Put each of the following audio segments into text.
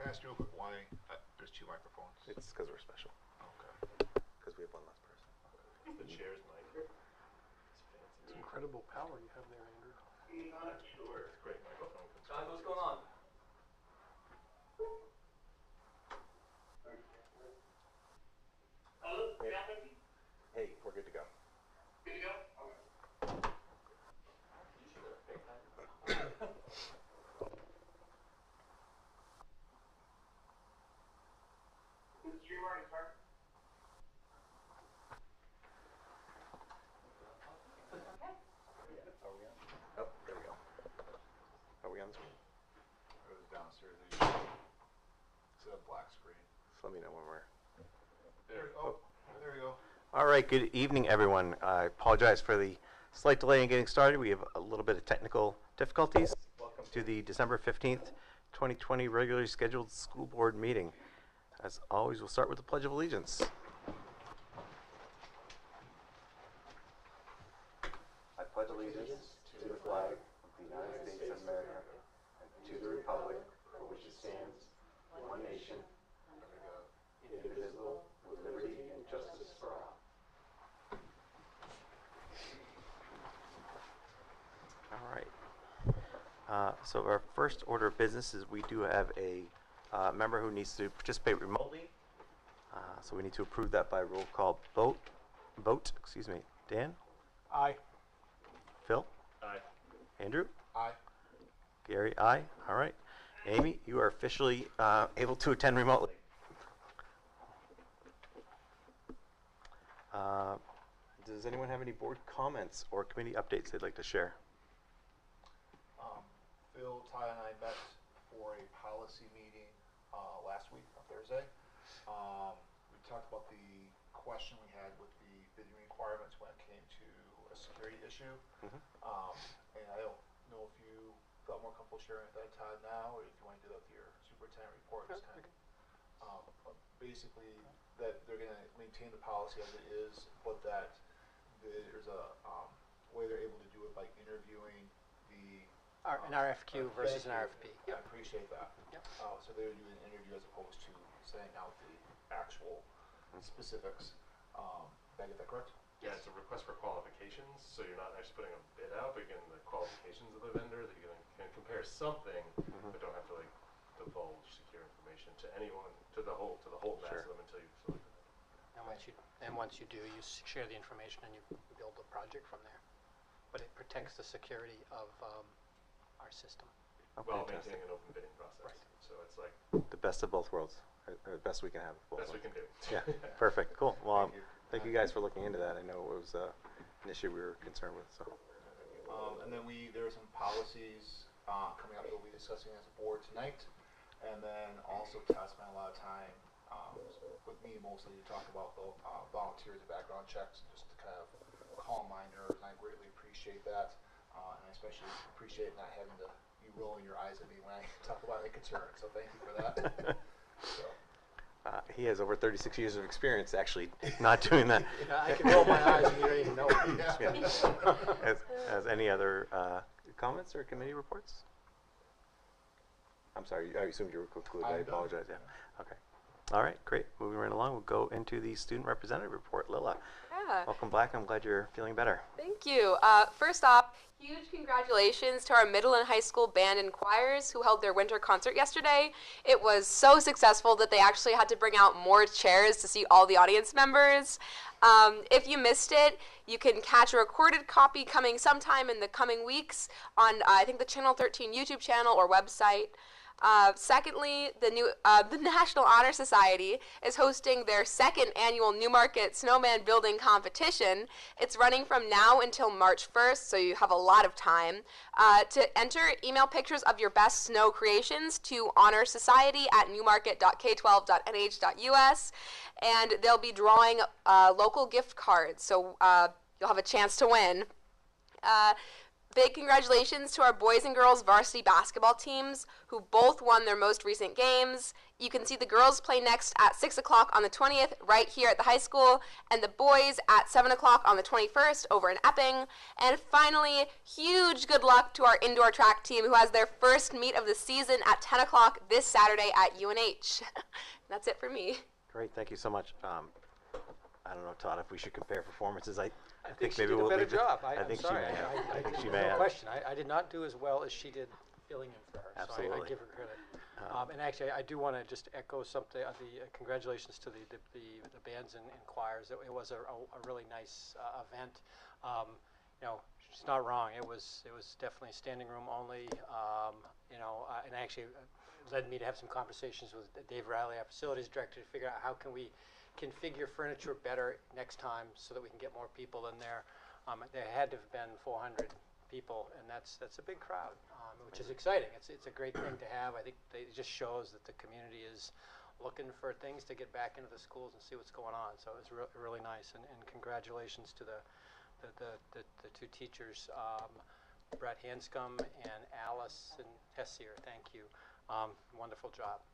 I ask you real quick why there's two microphones? It's because we're special. Okay. Because we have one less person. The chair's mic. It's incredible power you have there, Andrew. Not sure. It's a great microphone. Guys, what's going on? Hey, we're good to go. Good to go? Is the stream already started? Are we on? Oh, there we go. Are we on the screen? It was downstairs. It's a black screen. Just let me know when we're. There. Oh, there we go. All right, good evening, everyone. I apologize for the slight delay in getting started. We have a little bit of technical difficulties. Welcome to the December 15th, 2020 regularly scheduled school board meeting. As always, we'll start with the Pledge of Allegiance. I pledge allegiance to the flag of the United States of America and to the republic for which it stands, one nation, indivisible, with liberty and justice for all. All right. So our first order of business is we do have a member who needs to participate remotely. So we need to approve that by roll call vote. Excuse me. Dan? Aye. Phil? Aye. Andrew? Aye. Gary? Aye. All right. Amy, you are officially able to attend remotely. Does anyone have any board comments or committee updates they'd like to share? Phil, Ty, and I met for a policy meeting last week on Thursday. We talked about the question we had with the bidding requirements when it came to a security issue. Mm-hmm. And I don't know if you felt more comfortable sharing at that time now, or if you want to do that with your superintendent report this time. Basically, that they're going to maintain the policy as it is, but that there's a way they're able to do it by interviewing the An RFQ versus an RFP. I appreciate that. Yep. So they would do an interview as opposed to sending out the actual specifics. Did I get that correct? Yeah, it's a request for qualifications, so you're not actually putting a bid out, but getting the qualifications of the vendor that you can compare something, but don't have to like divulge secure information to anyone, to the whole mass Sure. of them until you've selected them. And once you do, you share the information and you build a project from there. But it protects the security of our system. Oh, While fantastic. maintaining an open bidding process. Right. So it's like The best of both worlds, or the best we can have. Of both best we worlds. can do. Yeah, perfect, cool. Well, Thank you. thank you guys for looking into that. I know it was an issue we were concerned with. So. And then there are some policies coming up that we'll be discussing as a board tonight. And then also Todd spent a lot of time with me mostly to talk about the volunteers and background checks, just to kind of calm my nerves. And I greatly appreciate that. And I especially appreciate not having to you rolling your eyes at me when I talk about a concern. So thank you for that. So. He has over 36 years of experience actually not doing that. Yeah, I can roll my eyes and you don't even know it. Yeah. As any other comments or committee reports? I'm sorry, I assumed you were concluded. I apologize. Yeah. Okay. All right, great. Moving right along, we'll go into the student representative report. Lila, Yeah, welcome back. I'm glad you're feeling better. thank you. First off, huge congratulations to our middle and high school band and choirs who held their winter concert yesterday. It was so successful that they actually had to bring out more chairs to see all the audience members. If you missed it, you can catch a recorded copy coming sometime in the coming weeks on, I think, the Channel 13 YouTube channel or website. Secondly, the National Honor Society is hosting their second annual Newmarket Snowman Building Competition. It's running from now until March 1st, so you have a lot of time. To enter, email pictures of your best snow creations to honorsociety@newmarket.k12.nh.us, and they'll be drawing local gift cards, so you'll have a chance to win. Big congratulations to our boys and girls varsity basketball teams who both won their most recent games. You can see the girls play next at 6 o'clock on the 20th right here at the high school, and the boys at 7 o'clock on the 21st over in Epping. And finally, huge good luck to our indoor track team who has their first meet of the season at 10 o'clock this Saturday at UNH. That's it for me. Great, thank you so much. I don't know, Todd, if we should compare performances. I think she maybe did a we'll better leave it- job. I I'm think she sorry. may have. I think she no may have. question. I did not do as well as she did filling in for her. So I Absolutely. give her credit. And actually, I do want to just echo something. Congratulations to the bands and choirs. It was a really nice event. You know, she's not wrong. It was definitely standing room only. You know, and actually led me to have some conversations with Dave Riley, our facilities director, to figure out how can we configure furniture better next time so that we can get more people in there. There had to have been 400 people, and that's a big crowd, which is exciting. It's a great thing to have. I think it just shows that the community is looking for things to get back into the schools and see what's going on. So it was really nice, and congratulations to the two teachers, Brett Hanscom and Alice and Tessier. Thank you. Wonderful job.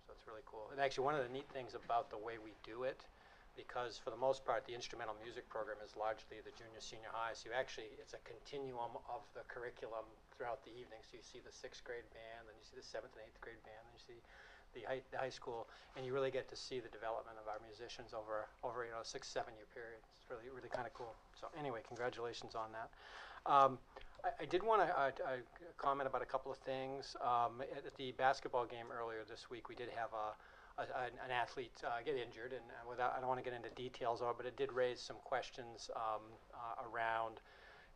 So it's really cool. And actually, one of the neat things about the way we do it, because for the most part, the instrumental music program is largely the junior, senior high. So you actually, it's a continuum of the curriculum throughout the evening. So you see the 6th grade band, then you see the 7th and 8th grade band, then you see the high school, and you really get to see the development of our musicians over you know, a 6-7 year period. It's really kind of cool. So anyway, congratulations on that. I did want to comment about a couple of things. At the basketball game earlier this week, we did have an athlete get injured, and I don't want to get into details of it, but it did raise some questions around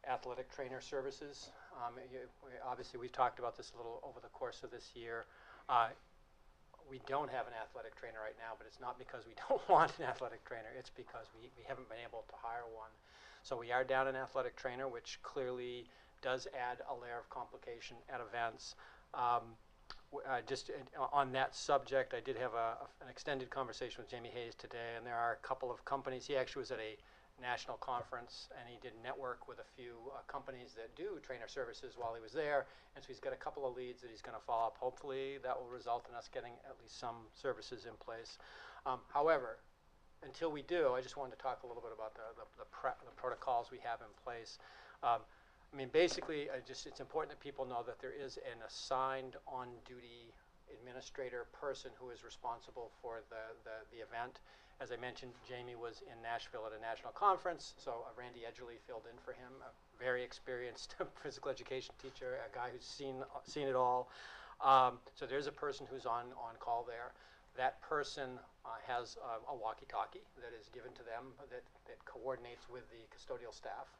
athletic trainer services. Obviously, we've talked about this a little over the course of this year. We don't have an athletic trainer right now, but it's not because we don't want an athletic trainer. It's because we haven't been able to hire one. So we are down an athletic trainer, which clearly does add a layer of complication at events. Just on that subject, I did have an extended conversation with Jamie Hayes today, and there are a couple of companies. He actually was at a national conference, and he did network with a few companies that do trainer services while he was there, and so he's got a couple of leads that he's going to follow up. Hopefully that will result in us getting at least some services in place. However, until we do, I just wanted to talk a little bit about the protocols we have in place. I mean, basically, it's important that people know that there is an assigned on-duty administrator person who is responsible for the event. As I mentioned, Jamie was in Nashville at a national conference, so Randy Edgerly filled in for him, a very experienced physical education teacher, a guy who's seen it all. So there's a person who's on call there. That person has a walkie-talkie that is given to them that coordinates with the custodial staff.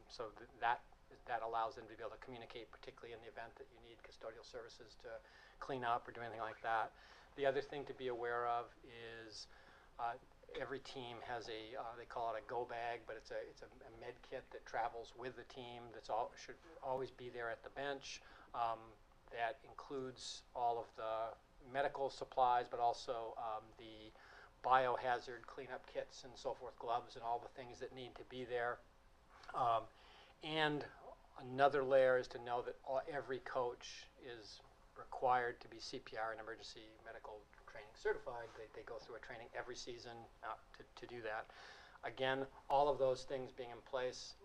So that allows them to be able to communicate, particularly in the event that you need custodial services to clean up or do anything like that. The other thing to be aware of is every team has they call it a go bag, but it's a med kit that travels with the team. Should always be there at the bench. That includes all of the medical supplies, but also the biohazard cleanup kits and so forth, gloves and all the things that need to be there. And another layer is to know that every coach is required to be CPR and emergency medical training certified. They go through a training every season to do that. Again, all of those things being in place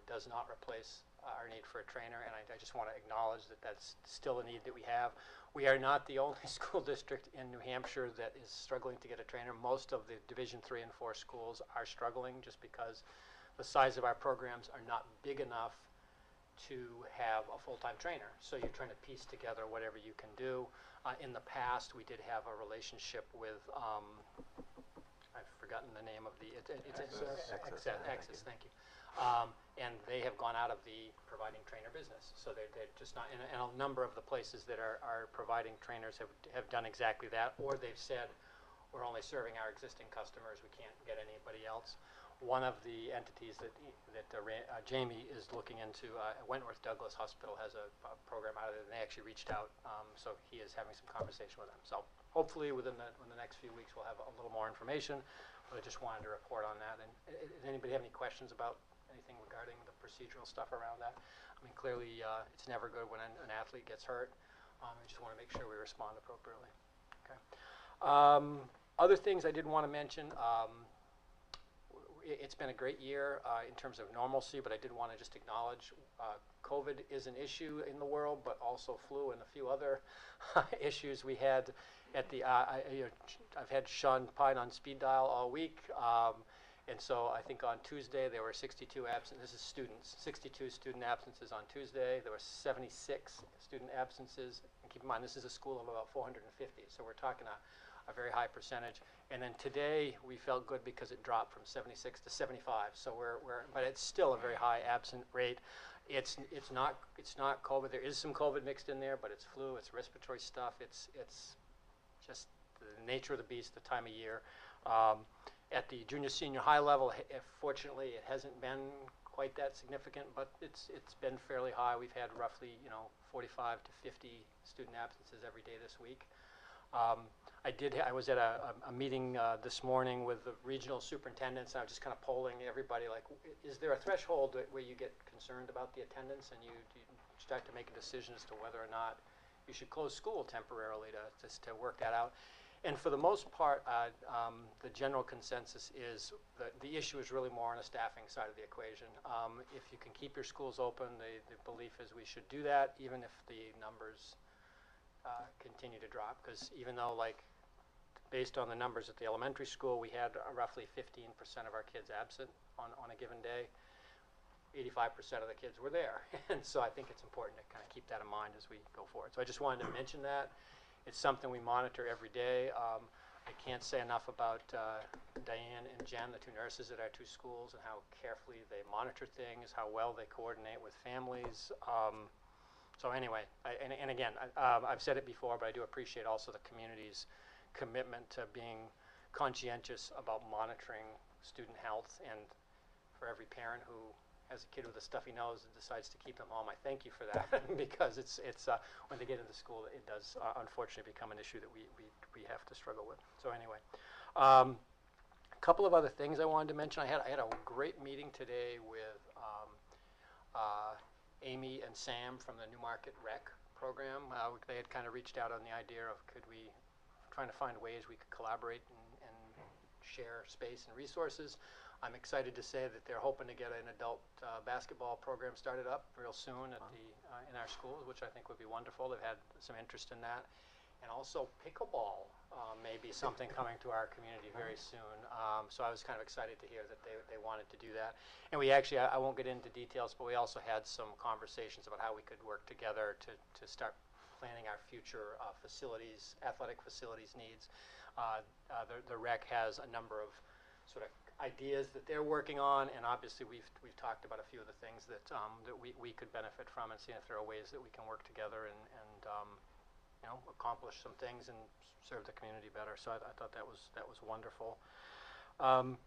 does not replace our need for a trainer, and I just want to acknowledge that that's still a need that we have. We are not the only school district in New Hampshire that is struggling to get a trainer. Most of the Division 3 and 4 schools are struggling just because the size of our programs are not big enough to have a full-time trainer. So you're trying to piece together whatever you can do. In the past, we did have a relationship with, I've forgotten the name of Access, thank you. And they have gone out of the providing trainer business. So they're just not, and a number of the places that are providing trainers have done exactly that, or they've said, we're only serving our existing customers, we can't get anybody else. One of the entities that Jamie is looking into, Wentworth Douglas Hospital has a program out of it, and they actually reached out, so he is having some conversation with them. So hopefully within the next few weeks we'll have a little more information, but I just wanted to report on that. And does anybody have any questions about anything regarding the procedural stuff around that. I mean, clearly, it's never good when an athlete gets hurt. I just want to make sure we respond appropriately. Okay. Other things I did want to mention. It's been a great year in terms of normalcy, but I did want to just acknowledge COVID is an issue in the world, but also flu and a few other issues we had at the. I've had Sean Pine on speed dial all week, and so I think on Tuesday there were 62 absent. This is students. 62 student absences on Tuesday. There were 76 student absences. And keep in mind, this is a school of about 450, so we're talking a very high percentage. And then today we felt good because it dropped from 76 to 75. So but it's still a very high absent rate. It's not COVID. There is some COVID mixed in there, but it's flu, it's respiratory stuff. It's just the nature of the beast, the time of year. At the junior senior high level, fortunately, it hasn't been quite that significant, but it's been fairly high. We've had roughly 45 to 50 student absences every day this week. I was at a meeting this morning with the regional superintendents, and I was just kind of polling everybody, like, is there a threshold where you get concerned about the attendance and you start to make a decision as to whether or not you should close school temporarily to work that out? And for the most part, the general consensus is that the issue is really more on the staffing side of the equation. If you can keep your schools open, the belief is we should do that, even if the numbers continue to drop, because even though, like, based on the numbers at the elementary school, we had roughly 15% of our kids absent on a given day, 85% of the kids were there. And so I think it's important to kind of keep that in mind as we go forward. So I just wanted to mention that. It's something we monitor every day. I can't say enough about Diane and Jen, the two nurses at our two schools, and how carefully they monitor things, how well they coordinate with families. So anyway, and again, I've said it before, but I do appreciate also the community's commitment to being conscientious about monitoring student health. And for every parent who has a kid with a stuffy nose and decides to keep them home, I thank you for that because it's when they get into school, it does unfortunately become an issue that we have to struggle with. So anyway, a couple of other things I wanted to mention. I had a great meeting today with Amy and Sam from the Newmarket Rec program. They had kind of reached out on the idea of trying to find ways we could collaborate and share space and resources. I'm excited to say that they're hoping to get an adult basketball program started up real soon at in our schools, which I think would be wonderful. They've had some interest in that. And also pickleball may be something coming to our community very soon. So I was kind of excited to hear that they wanted to do that. And we actually, I won't get into details, but we also had some conversations about how we could work together to start planning our future facilities, athletic facilities needs. The rec has a number of sort of ideas that they're working on, and obviously we've talked about a few of the things that we could benefit from, and seeing if there are ways that we can work together and accomplish some things and serve the community better. So I thought that was wonderful. I'll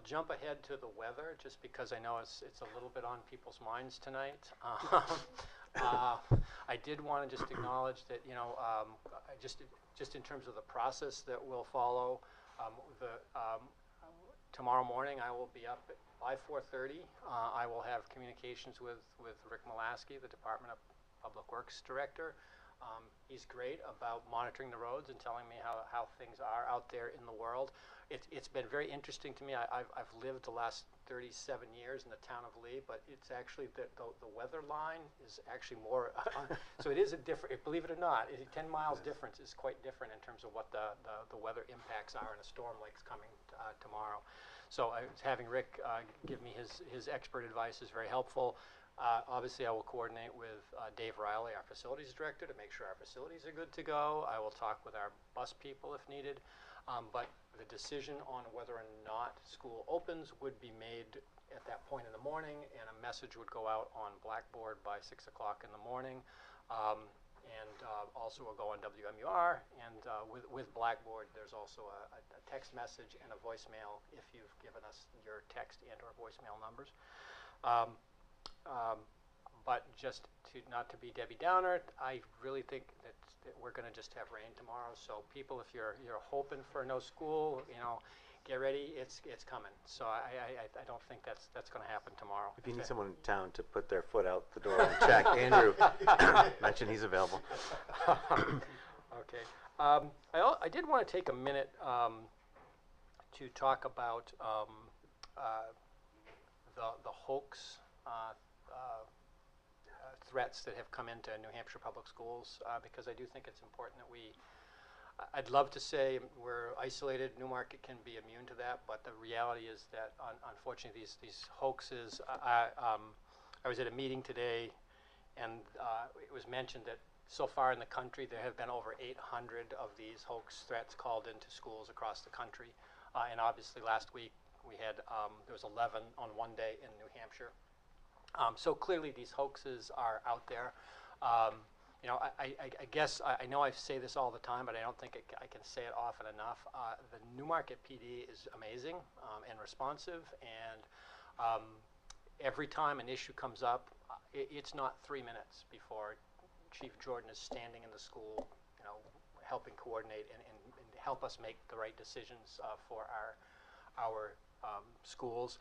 jump ahead to the weather just because I know it's a little bit on people's minds tonight. I did want to just acknowledge that just in terms of the process that we'll follow. Tomorrow morning I will be up by 4:30. I will have communications with Rick Molaski, the Department of Public Works Director. He's great about monitoring the roads and telling me how things are out there in the world. It's been very interesting to me. I've lived the last 37 years in the town of Lee, but it's actually the weather line is actually more, so it is a different, believe it or not, 10 miles difference is quite different in terms of what the weather impacts are in a storm like coming tomorrow. So having Rick give me his expert advice is very helpful. Obviously, I will coordinate with Dave Riley, our facilities director, to make sure our facilities are good to go. I will talk with our bus people if needed. But the decision on whether or not school opens would be made at that point in the morning, and a message would go out on Blackboard by 6 o'clock in the morning. And also will go on WMUR. And with Blackboard, there's also a text message and a voicemail if you've given us your text and or voicemail numbers. But just not to be Debbie Downer, I really think that we're going to just have rain tomorrow. So people, if you're hoping for no school, get ready, it's coming. So I don't think that's going to happen tomorrow. If you need someone in town to put their foot out the door and check, Andrew, mention he's available. Okay. I did want to take a minute to talk about the hoax threats that have come into New Hampshire public schools, because I do think it's important that I'd love to say we're isolated, Newmarket can be immune to that, but the reality is that unfortunately these hoaxes, I was at a meeting today, and it was mentioned that so far in the country there have been over 800 of these hoax threats called into schools across the country, and obviously last week we had, there was 11 on one day in New Hampshire. So clearly these hoaxes are out there. You know, I guess, I know I say this all the time, but I don't think I can say it often enough. The Newmarket PD is amazing and responsive, and every time an issue comes up, it's not 3 minutes before Chief Jordan is standing in the school, you know, helping coordinate and help us make the right decisions for our schools.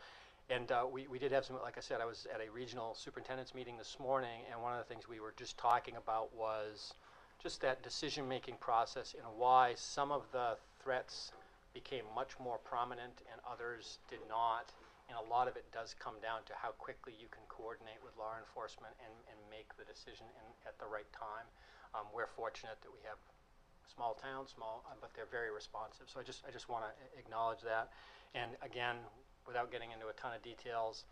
And we did have some, like I said, I was at a regional superintendent's meeting this morning, and one of the things we were just talking about was just that decision-making process and why some of the threats became much more prominent and others did not. And a lot of it does come down to how quickly you can coordinate with law enforcement and make the decision at the right time. We're fortunate that we have small towns, but they're very responsive. So I just want to acknowledge that. And again, without getting into a ton of details,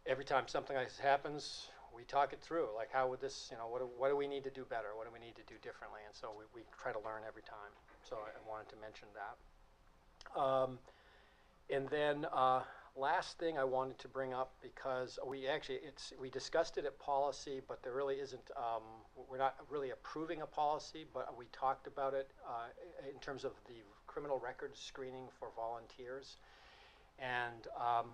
every time something like this happens, we talk it through. Like, how would this, you know, what do we need to do better? What do we need to do differently? And so we try to learn every time. So I wanted to mention that. And then last thing I wanted to bring up, because we discussed it at policy, but there really isn't, we're not really approving a policy, but we talked about it in terms of the criminal records screening for volunteers. And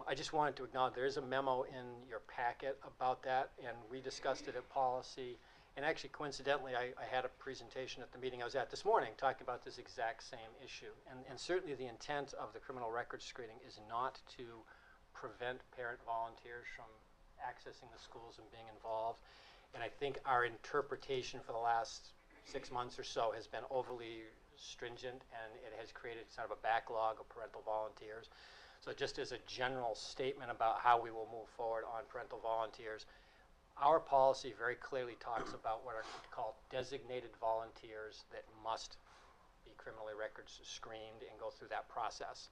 I just wanted to acknowledge there is a memo in your packet about that, and we discussed it at policy. And actually, coincidentally, I had a presentation at the meeting I was at this morning talking about this exact same issue. And certainly the intent of the criminal records screening is not to prevent parent volunteers from accessing the schools and being involved. And I think our interpretation for the last 6 months or so has been overly stringent, and it has created sort of a backlog of parental volunteers. So just as a general statement about how we will move forward on parental volunteers, our policy very clearly talks about what are called designated volunteers that must be criminally records screened and go through that process.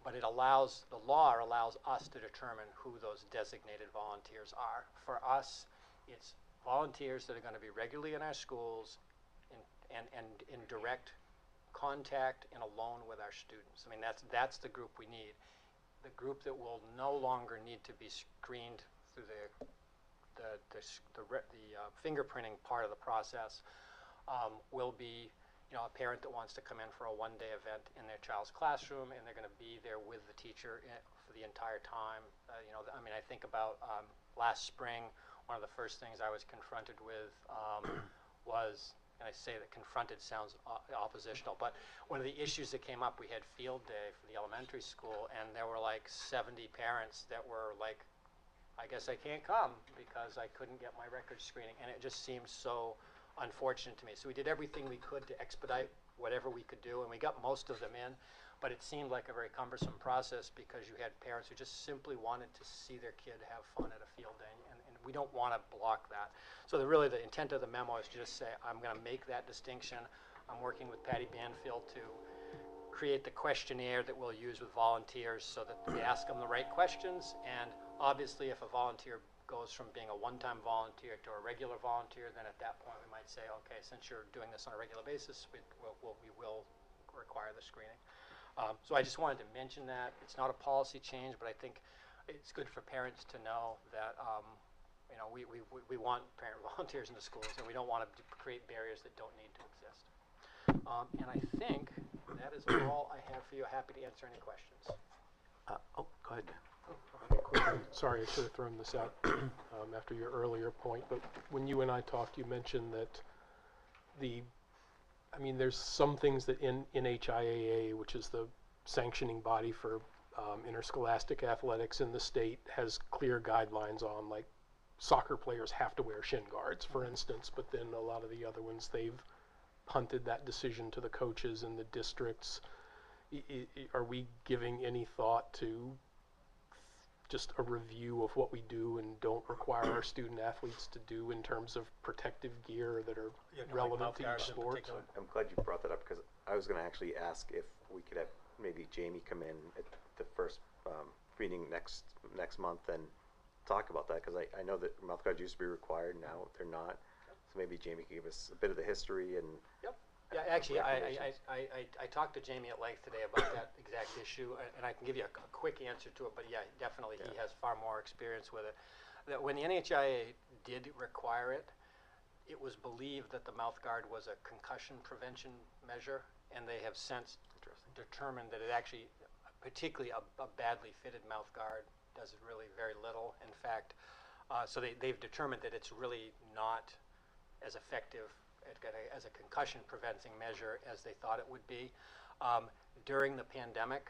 But the law allows us to determine who those designated volunteers are. For us, it's volunteers that are going to be regularly in our schools and in direct contact and alone with our students. I mean, that's the group we need. The group that will no longer need to be screened through the fingerprinting part of the process will be, you know, a parent that wants to come in for a one-day event in their child's classroom, and they're going to be there with the teacher for the entire time. You know, I mean, I think about last spring, one of the first things I was confronted with was, and I say that confronted sounds oppositional, but one of the issues that came up, we had field day for the elementary school, and there were like 70 parents that were like, I guess I can't come because I couldn't get my record screening, and it just seemed so unfortunate to me. So we did everything we could to expedite whatever we could do, and we got most of them in, but it seemed like a very cumbersome process because you had parents who just simply wanted to see their kid have fun at a field day, and we don't want to block that. So really the intent of the memo is to just say, I'm going to make that distinction. I'm working with Patty Banfield to create the questionnaire that we'll use with volunteers so that we ask them the right questions. And obviously, if a volunteer goes from being a one-time volunteer to a regular volunteer, then at that point we might say, okay, since you're doing this on a regular basis, we will require the screening. So I just wanted to mention that. It's not a policy change, but I think it's good for parents to know that you know, we want parent volunteers in the schools, and we don't want to create barriers that don't need to exist. And I think that is all I have for you. Happy to answer any questions. Oh, go ahead. Quickly, sorry, I should have thrown this out after your earlier point, but when you and I talked, you mentioned that the I mean, there's some things that in NHIAA, which is the sanctioning body for interscholastic athletics in the state, has clear guidelines on, like, soccer players have to wear shin guards, for instance, but then a lot of the other ones, they've punted that decision to the coaches and the districts. Are we giving any thought to just a review of what we do and don't require our student athletes to do in terms of protective gear that are relevant to each sport? I'm glad you brought that up, because I was going to actually ask if we could have maybe Jamie come in at the first meeting next month and talk about that, because I know that mouth guards used to be required, now they're not. So maybe Jamie could give us a bit of the history and. Yep. Yeah, actually, I talked to Jamie at length today about that exact issue, and I can give you a quick answer to it, but yeah, definitely he has far more experience with it. That when the NHIA did require it, it was believed that the mouth guard was a concussion prevention measure, and they have since determined that it actually, particularly a badly fitted mouth guard, does really very little. In fact, so they've determined that it's really not as effective as a concussion preventing measure as they thought it would be. During the pandemic,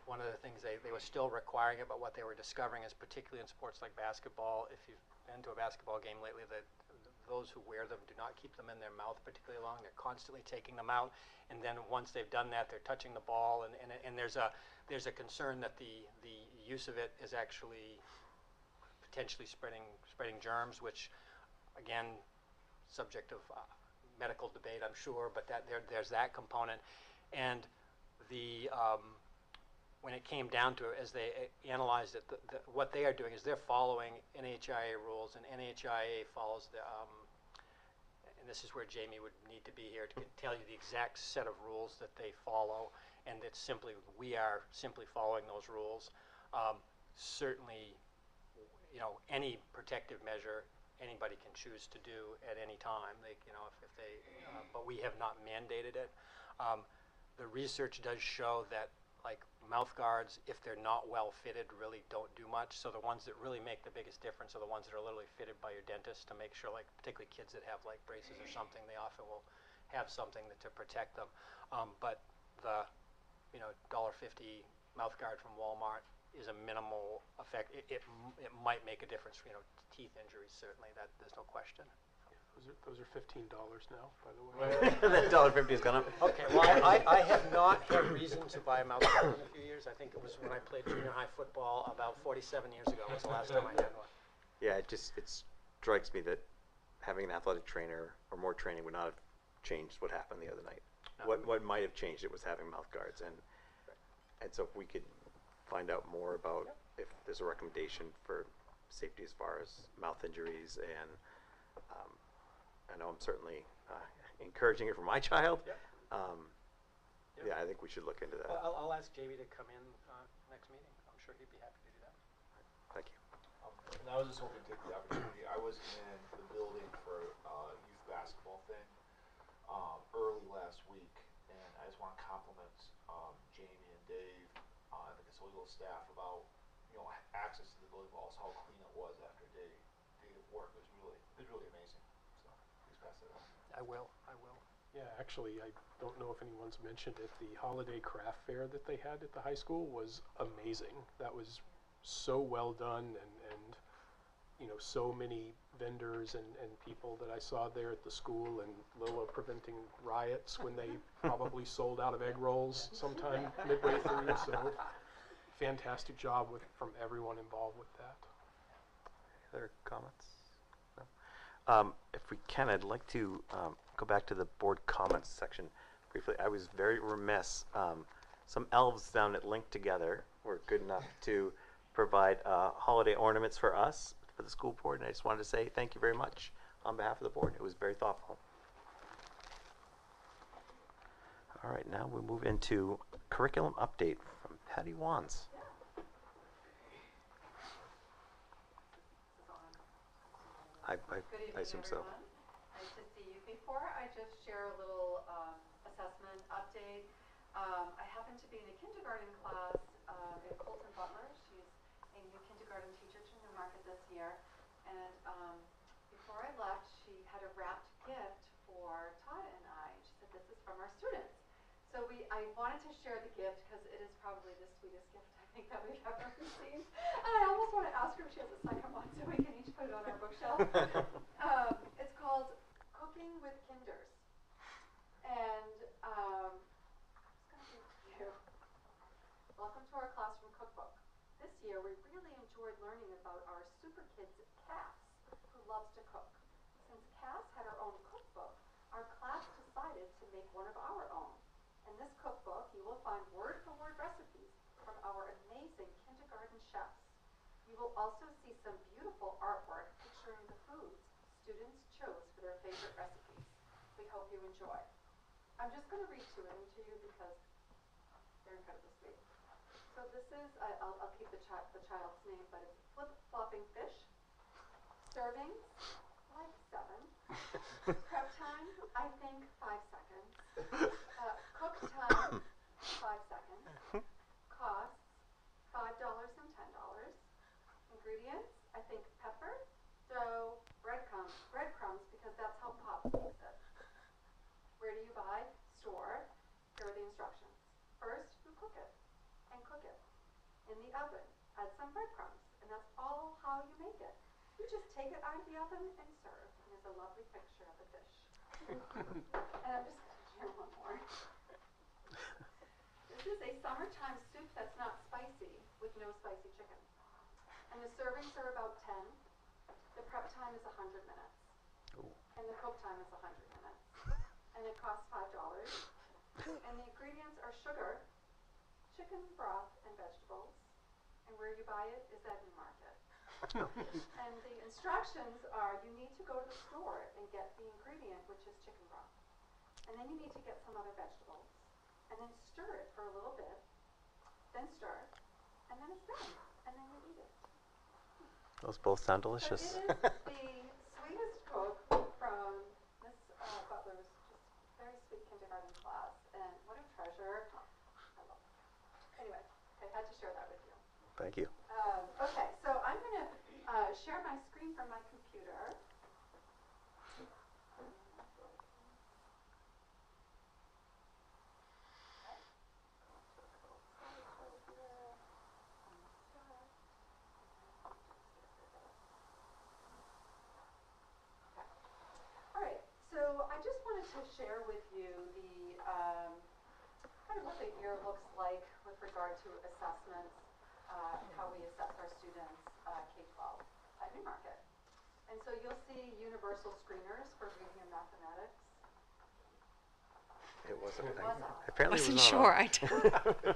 one of the things they were still requiring it, but what they were discovering is, particularly in sports like basketball, if you've been to a basketball game lately, that those who wear them do not keep them in their mouth particularly long. They're constantly taking them out, and then once they've done that, they're touching the ball, and there's a concern that the use of it is actually potentially spreading germs, which, again, subject of medical debate, I'm sure, but there's that component. And when it came down to it, as they analyzed it, what they are doing is they're following NHIA rules, and NHIA follows and this is where Jamie would need to be here to tell you the exact set of rules that they follow, and we are simply following those rules. Certainly, any protective measure anybody can choose to do at any time. But we have not mandated it. The research does show that, like, mouth guards, if they're not well fitted, really don't do much. So the ones that really make the biggest difference are the ones that are literally fitted by your dentist to make sure, like, particularly kids that have, like, braces or something, they often will have something to protect them. But the $1.50 mouth guard from Walmart is a minimal effect. It might make a difference. Teeth injuries, certainly, that there's no question. Those are $15 now, by the way. That $1.50 has gone up. Okay, well, I have not had reason to buy a mouth guard in a few years. I think it was when I played junior high football about 47 years ago was the last time I had one. Yeah, it strikes me that having an athletic trainer or more training would not have changed what happened the other night. No. What might have changed it was having mouth guards, and so if we could find out more about if there's a recommendation for safety as far as mouth injuries, and I know I'm certainly encouraging it for my child. Yep. Yeah, I think we should look into that. Well, I'll ask Jamie to come in next meeting. I'm sure he'd be happy to do that. Thank you. And I was just hoping to take the opportunity. I was in the building for a youth basketball thing early last week, and I just want to compliment Jamie and Dave and the custodial staff about access to the building, but also how clean it was after a day of work. It was really amazing. So please pass it on. I will. Yeah, actually, I don't know if anyone's mentioned it. The holiday craft fair that they had at the high school was amazing. That was so well done, and so many vendors and people that I saw there at the school, and Lila preventing riots when they probably sold out of egg rolls sometime midway through. So fantastic job from everyone involved with that. Other comments? No? If we can, I'd like to go back to the board comments section briefly. I was very remiss. Some elves down at Link Together were good enough to provide holiday ornaments for us, for the school board, and I just wanted to say thank you very much on behalf of the board. It was very thoughtful. All right, now we'll move into curriculum update from Patty Wands. I assume so. Nice to see you. Before I just share a little assessment update, I happen to be in a kindergarten class at Colton Butler. She's a new kindergarten teacher to Newmarket this year. And before I left, she had a wrapped gift for Todd and I. She said, "This is from our students. So I wanted to share the gift because it is probably the sweetest gift I think that we've ever received. And I almost want to ask her if she has a second one so we can each put it on our bookshelf. It's called Cooking with Kinders. And it's going to be cute. Welcome to our classroom cookbook. This year we really enjoyed learning about our super kids Cass, who loves to cook. Since Cass had her own cookbook, our class decided to make one of our own. In this cookbook, you will find word-for-word recipes from our amazing kindergarten chefs. You will also see some beautiful artwork picturing the foods students chose for their favorite recipes. We hope you enjoy. I'm just going to read two of them to you because they're incredibly sweet. So this is, I'll keep the child's name, but it's flip-flopping fish. Servings, like 7. Prep time, I think 5 seconds. Cook time, 5 seconds. Costs, $5 and $10. Ingredients, I think pepper, dough, breadcrumbs because that's how Pop makes it. Where do you buy? Store. Here are the instructions. First, you cook it and cook it in the oven. Add some breadcrumbs, and that's all how you make it. You just take it out of the oven and serve. And there's a lovely picture of the fish. And I'm just going to share one more. This is a summertime soup that's not spicy with no spicy chicken. And the servings are about 10. The prep time is 100 minutes. Ooh. And the cook time is 100 minutes. And it costs $5. And the ingredients are sugar, chicken broth, and vegetables. And where you buy it is at Newmarket. And the instructions are you need to go to the store and get the ingredient, which is chicken broth. And then you need to get some other vegetables. And then stir it for a little bit. Then stir. And then it's done. And then you eat it. Those both sound So delicious. it is the sweetest cook from Miss Butler's just very sweet kindergarten class. And what a treasure. I love it. Anyway, I had to share that with you. Thank you. Okay, so I'm going to share my screen from my computer. All right, so I just wanted to share with you the kind of what the year looks like with regard to assessments, how we assess our students K-12 at Newmarket. And so you'll see universal screeners for reading and mathematics. It wasn't. Was it? Apparently it was Wasn't not sure. on.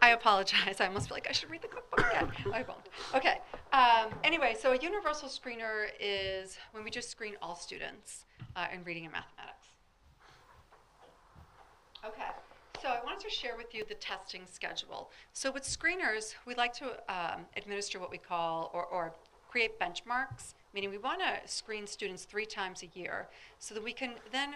I apologize. I almost feel like I should read the cookbook again. I won't. Okay. Anyway, so a universal screener is when we just screen all students in reading and mathematics. Okay. So I wanted to share with you the testing schedule. So with screeners, we like to administer what we call or create benchmarks, meaning we want to screen students 3 times a year so that we can then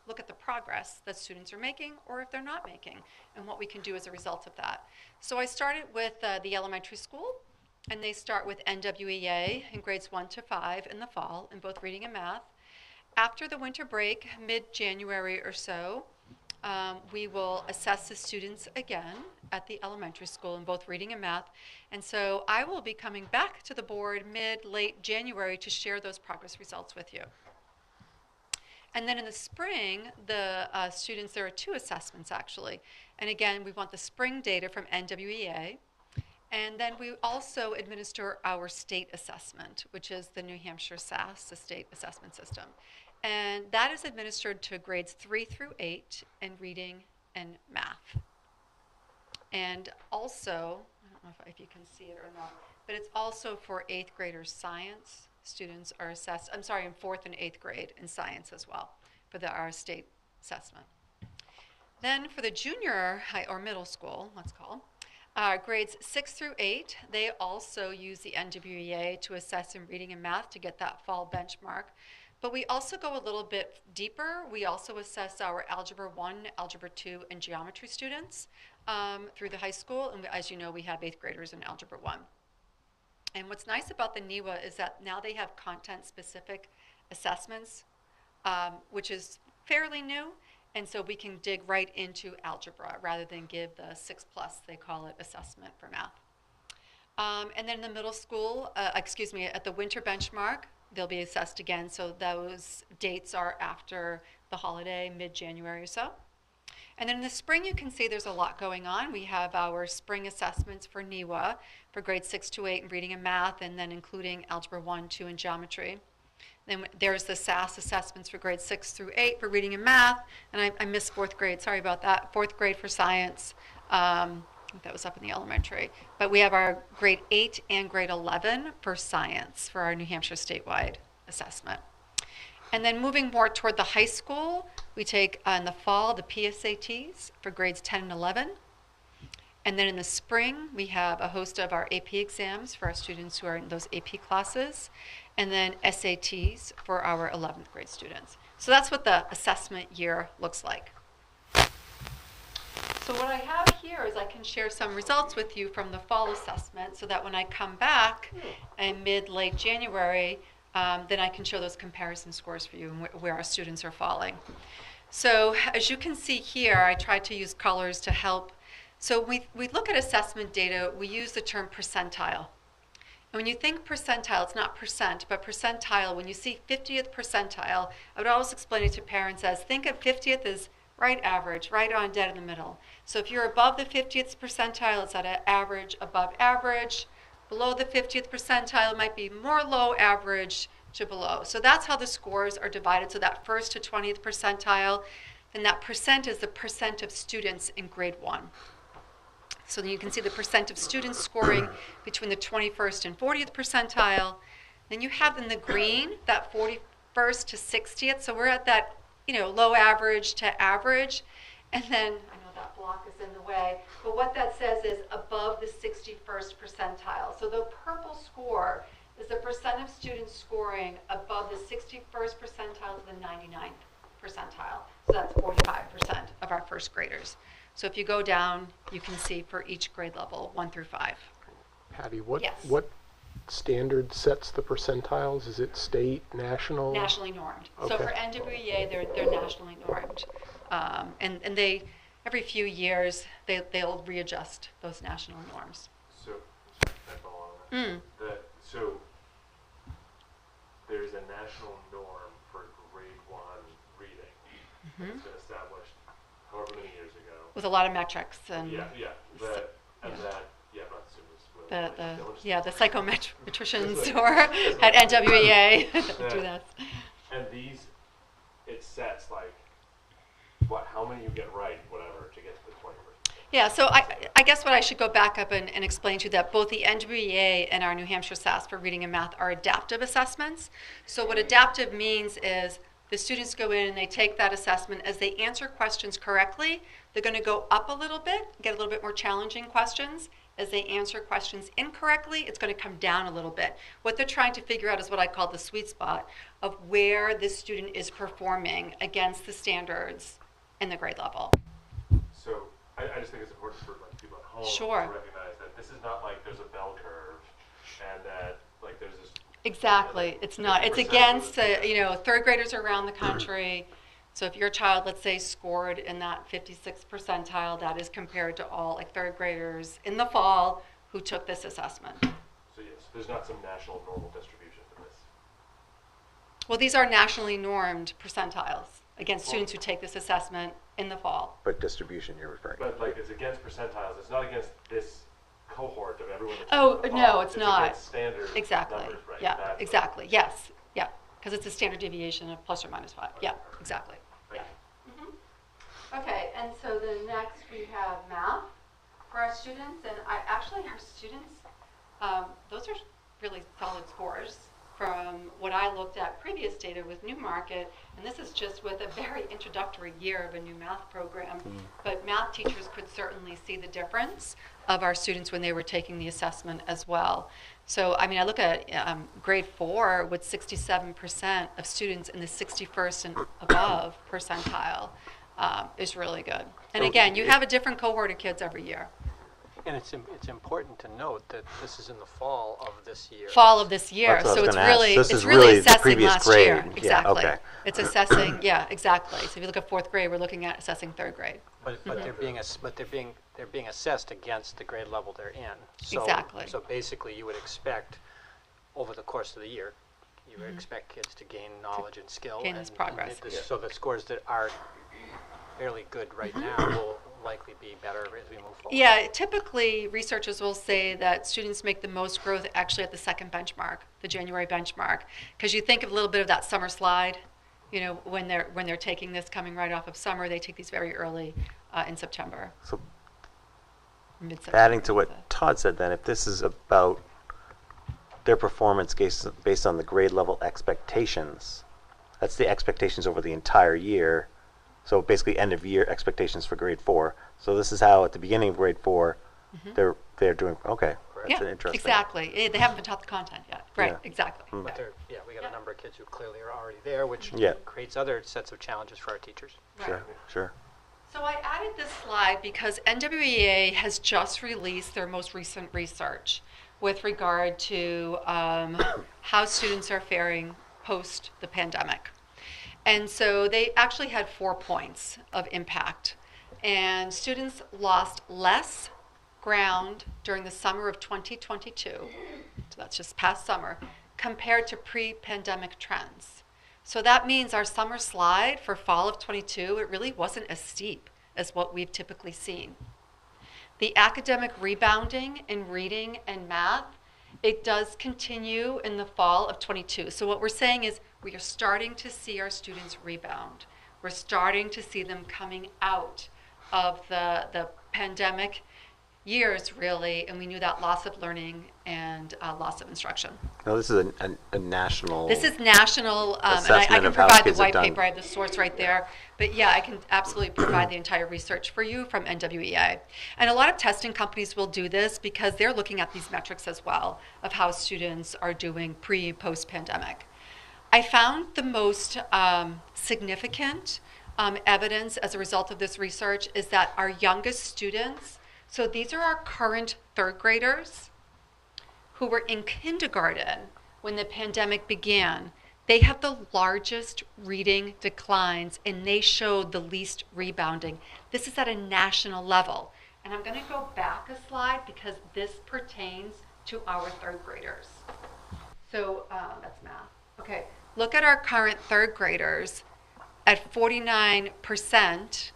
look at the progress that students are making or if they're not making and what we can do as a result of that. So I started with the elementary school, and they start with NWEA in grades 1 to 5 in the fall in both reading and math. After the winter break, mid-January or so, we will assess the students again at the elementary school in both reading and math. And so I will be coming back to the board late January to share those progress results with you. And then in the spring, the students, there are 2 assessments actually. And again, we want the spring data from NWEA. And then we also administer our state assessment, which is the New Hampshire SAS, the state assessment system. And that is administered to grades 3 through 8 in reading and math. And also, I don't know if you can see it or not, but it's also for 8th graders science. Students are assessed, I'm sorry, in 4th and 8th grade in science as well for our state assessment. Then for the junior high or middle school, let's call, grades 6 through 8, they also use the NWEA to assess in reading and math to get that fall benchmark. But we also go a little bit deeper. We also assess our Algebra 1, Algebra 2, and Geometry students through the high school. And as you know, we have 8th graders in Algebra 1. And what's nice about the NEWA is that now they have content-specific assessments, which is fairly new. And so we can dig right into algebra rather than give the 6+, they call it, assessment for math. And then in the middle school, at the winter benchmark, they'll be assessed again. So those dates are after the holiday, mid-January or so. And then in the spring, you can see there's a lot going on. We have our spring assessments for NEWA for grades 6 to 8 in reading and math, and then including Algebra 1, 2, and geometry. Then there's the SAS assessments for grades 6 through 8 for reading and math. And I missed 4th grade, sorry about that. 4th grade for science. I think that was up in the elementary. But we have our grade 8 and grade 11 for science for our New Hampshire statewide assessment. And then moving more toward the high school, we take in the fall the PSATs for grades 10 and 11. And then in the spring, we have a host of our AP exams for our students who are in those AP classes, and then SATs for our 11th grade students. So that's what the assessment year looks like. So what I have here is I can share some results with you from the fall assessment so that when I come back in mid-late January, then I can show those comparison scores for you and where our students are falling. So as you can see here, I tried to use colors to help. So we look at assessment data, we use the term percentile. And when you think percentile, it's not percent, but percentile, when you see 50th percentile, I would always explain it to parents as think of 50th as right average, right on dead in the middle. So if you're above the 50th percentile, it's at an average, above average. Below the 50th percentile, it might be more low average to below. So that's how the scores are divided. So that 1st to 20th percentile, then that percent is the percent of students in grade 1. So then you can see the percent of students scoring between the 21st and 40th percentile. Then you have in the green that 41st to 60th. So we're at that, low average to average. And then, I know that block is in the way, but what that says is above the 61st percentile. So the purple score is the percent of students scoring above the 61st percentile to the 99th percentile. So that's 45% of our first graders. So if you go down, you can see for each grade level, 1 through 5. Patty, what Yes. what standard sets the percentiles? Is it state, national? Nationally normed. So Okay. for NWEA, they're nationally normed. And they, every few years, they'll readjust those national norms. So, can I follow on that? So, there's a national norm for grade 1 reading. It's been established however many years ago. With a lot of metrics and the psychometricians or at NWEA do that. And these, it sets like how many you get right, whatever, to get to the 20%. Yeah, so I guess what I should go back up and explain to you that both the NWEA and our New Hampshire SAS for reading and math are adaptive assessments. So what adaptive means is the students go in and they take that assessment. As they answer questions correctly, they're going to go up a little bit, get a little bit more challenging questions. As they answer questions incorrectly, it's going to come down a little bit. What they're trying to figure out is what I call the sweet spot of where this student is performing against the standards in the grade level. So I just think it's important for people at home Sure. to recognize that this is not like there's a bell curve and that there's this. Exactly. It's not. It's against, third graders around the country. So if your child, let's say, scored in that 56th percentile, that is compared to all third graders in the fall who took this assessment. So yes, there's not some national normal distribution to this. Well, these are nationally normed percentiles against students who take this assessment in the fall. But distribution you're referring to. But it's against percentiles. It's not against this cohort of everyone that's Oh, in the no, fall. it's not. Against standard Exactly. numbers, right? Yeah, That's exactly. Yes. Yeah. Because it's a standard deviation of plus or minus 5. Yeah, exactly. Thank Yeah. Okay, and so then next we have math for our students. And our students, those are really solid scores from what I looked at previous data with Newmarket. And this is just with a very introductory year of a new math program. But math teachers could certainly see the difference of our students when they were taking the assessment as well. So, I look at grade 4 with 67% of students in the 61st and above percentile is really good. And again, you have a different cohort of kids every year. And it's important to note that this is in the fall of this year. Fall of this year. That's what I So was it's gonna ask. really, This it's is really really the assessing previous last year. grade. Yeah, Exactly. okay. It's assessing, yeah, exactly. So if you look at fourth grade, we're looking at assessing third grade. But they're being assessed against the grade level they're in. So, Exactly. So basically, you would expect over the course of the year, you would expect kids to gain knowledge and skill. gain this progress. So the scores that are fairly good right now will likely be better as we move forward. Yeah, typically researchers will say that students make the most growth actually at the second benchmark, the January benchmark, because you think of a little bit of that summer slide. You know, when they're taking this coming right off of summer, they take these very early in September. So Mid-September. adding to what Todd said then, if this is about their performance based on the grade level expectations, that's the expectations over the entire year. So basically end of year expectations for grade 4. So this is how at the beginning of grade 4, they're doing, okay, that's Yeah, interesting. exactly. They haven't been taught the content yet. Right, Yeah. exactly. Mm. But we got a number of kids who clearly are already there, which Yeah. creates other sets of challenges for our teachers. Sure, sure. So I added this slide because NWEA has just released their most recent research with regard to how students are faring post the pandemic. And so they actually had 4 points of impact. And students lost less ground during the summer of 2022, so that's just past summer, compared to pre-pandemic trends. So that means our summer slide for fall of 22, it really wasn't as steep as what we've typically seen. The academic rebounding in reading and math, it does continue in the fall of 22. So what we're saying is we are starting to see our students rebound. We're starting to see them coming out of the pandemic years, really, and we knew that loss of learning and loss of instruction. No, this is a national. This is national, and I Assessment can of how provide the kids have white done. paper, I have the source right there. But yeah, I can absolutely provide the entire research for you from NWEA. And a lot of testing companies will do this because they're looking at these metrics as well of how students are doing pre, post-pandemic. I found the most significant evidence as a result of this research is that our youngest students, so these are our current third graders who were in kindergarten when the pandemic began. They have the largest reading declines and they showed the least rebounding. This is at a national level. And I'm going to go back a slide because this pertains to our third graders. So that's math. Okay, look at our current third graders at 49%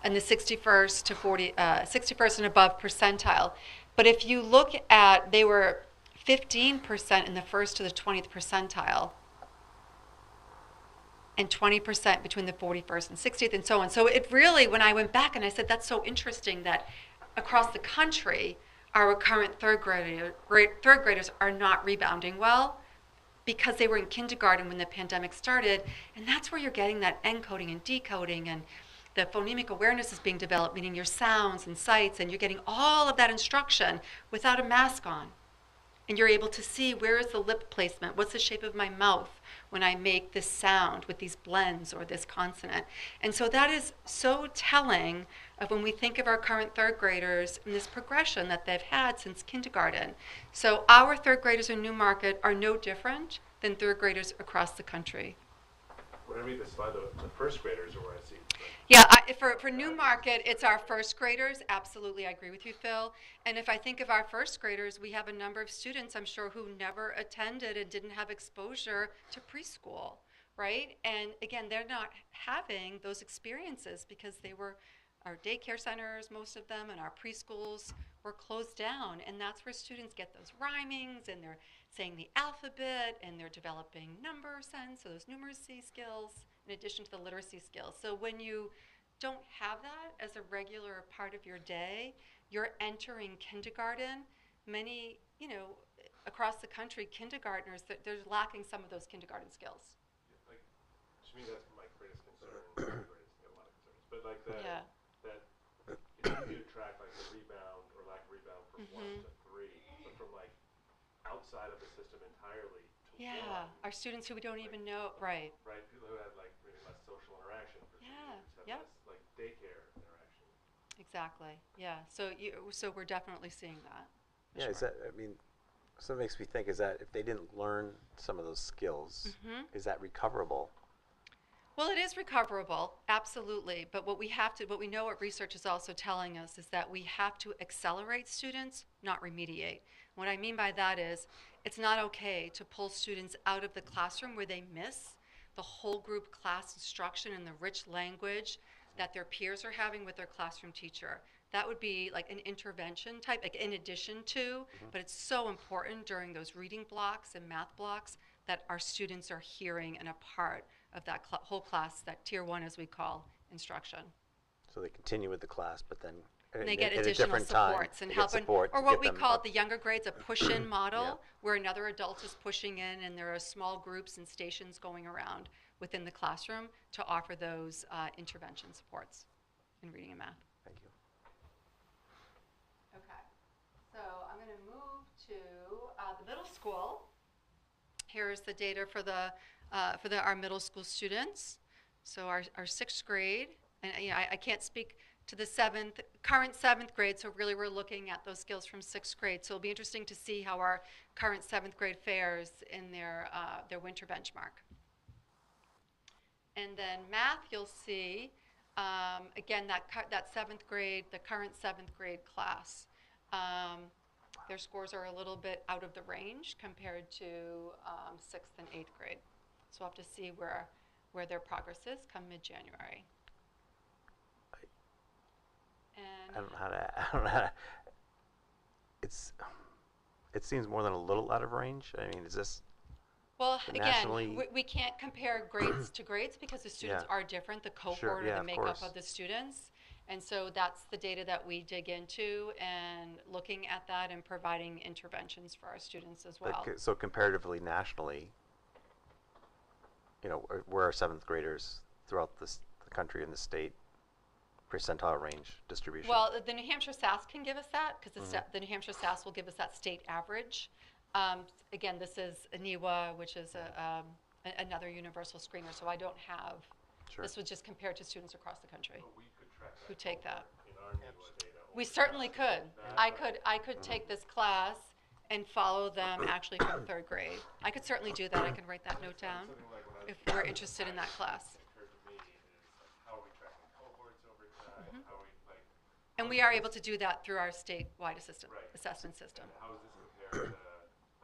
and the 61st to 61st and above percentile. But if you look at, they were 15% in the first to the 20th percentile and 20% between the 41st and 60th and so on. So it really, when I went back and I said, that's so interesting that across the country, our current third graders are not rebounding well because they were in kindergarten when the pandemic started. And that's where you're getting that encoding and decoding and the phonemic awareness is being developed, meaning your sounds and sights, and you're getting all of that instruction without a mask on. And you're able to see where is the lip placement, what's the shape of my mouth when I make this sound with these blends or this consonant. And so that is so telling of when we think of our current third graders and this progression that they've had since kindergarten. So our third graders in Newmarket are no different than third graders across the country. When I read the slide, the first graders are where I see. Yeah, for Newmarket, it's our first graders. Absolutely, I agree with you, Phil. And if I think of our first graders, we have a number of students, I'm sure, who never attended and didn't have exposure to preschool, right? And again, they're not having those experiences because they were our daycare centers, most of them, and our preschools were closed down. And that's where students get those rhymings, and they're saying the alphabet, and they're developing number sense, so those numeracy skills, in addition to the literacy skills. So when you don't have that as a regular part of your day, you're entering kindergarten. Many, across the country, kindergartners, they're lacking some of those kindergarten skills. Like, to me, that's my greatest concern. Not greatest, I have a lot of concerns, but like that, Yeah. that you track like the rebound or lack of rebound from 1 to 3, but from like outside of the system entirely to Yeah, 1. our students who we don't even know, right. Right, people who have like maybe less social interaction for Yeah, students have yep. less like daycare interaction. Exactly, yeah. So we're definitely seeing that. for Yeah, is sure. that, I mean, so it makes me think, is that if they didn't learn some of those skills, is that recoverable? Well, it is recoverable, absolutely. But what we know what research is also telling us is that we have to accelerate students, not remediate. What I mean by that is it's not okay to pull students out of the classroom where they miss the whole group class instruction and the rich language that their peers are having with their classroom teacher. That would be like an intervention type, like in addition to, but it's so important during those reading blocks and math blocks that our students are hearing and a part of that whole class, that tier 1 as we call instruction. So they continue with the class, but then And they at get a additional different time, supports and they help, get support or to what get we them call up. at the younger grades a push-in model, Yeah. where another adult is pushing in, and there are small groups and stations going around within the classroom to offer those intervention supports in reading and math. Thank you. Okay, so I'm going to move to the middle school. Here's the data for our middle school students. So our sixth grade, and I can't speak to the current seventh grade, so really we're looking at those skills from sixth grade. So it'll be interesting to see how our current seventh grade fares in their winter benchmark. And then math, you'll see, again, that seventh grade, the current seventh grade class. Their scores are a little bit out of the range compared to sixth and eighth grade. So we'll have to see where their progress is come mid-January. And I don't know how to, it seems more than a little out of range. I mean, is this, well, But again, nationally- we can't compare grades to grades because the students Yeah. are different, the cohort Sure, or yeah, the of makeup course. of the students. And so that's the data that we dig into and looking at that and providing interventions for our students as well. so comparatively nationally, where are seventh graders throughout the country and the state percentile range distribution? Well, the New Hampshire SAS can give us that because the New Hampshire SAS will give us that state average. Again, this is ANIWA, which is another universal screener, so I don't have. Sure. This was just compared to students across the country But we could track that who take that. in our NEWA data. We certainly could. I could take this class and follow them actually from third grade. I could certainly do that. I can write that note down Something like when I was if we're interested in that class. occurred to me is like how are we tracking cohorts over time? How are we like And we are able to do that through our statewide Right. assessment system. and how is this compared to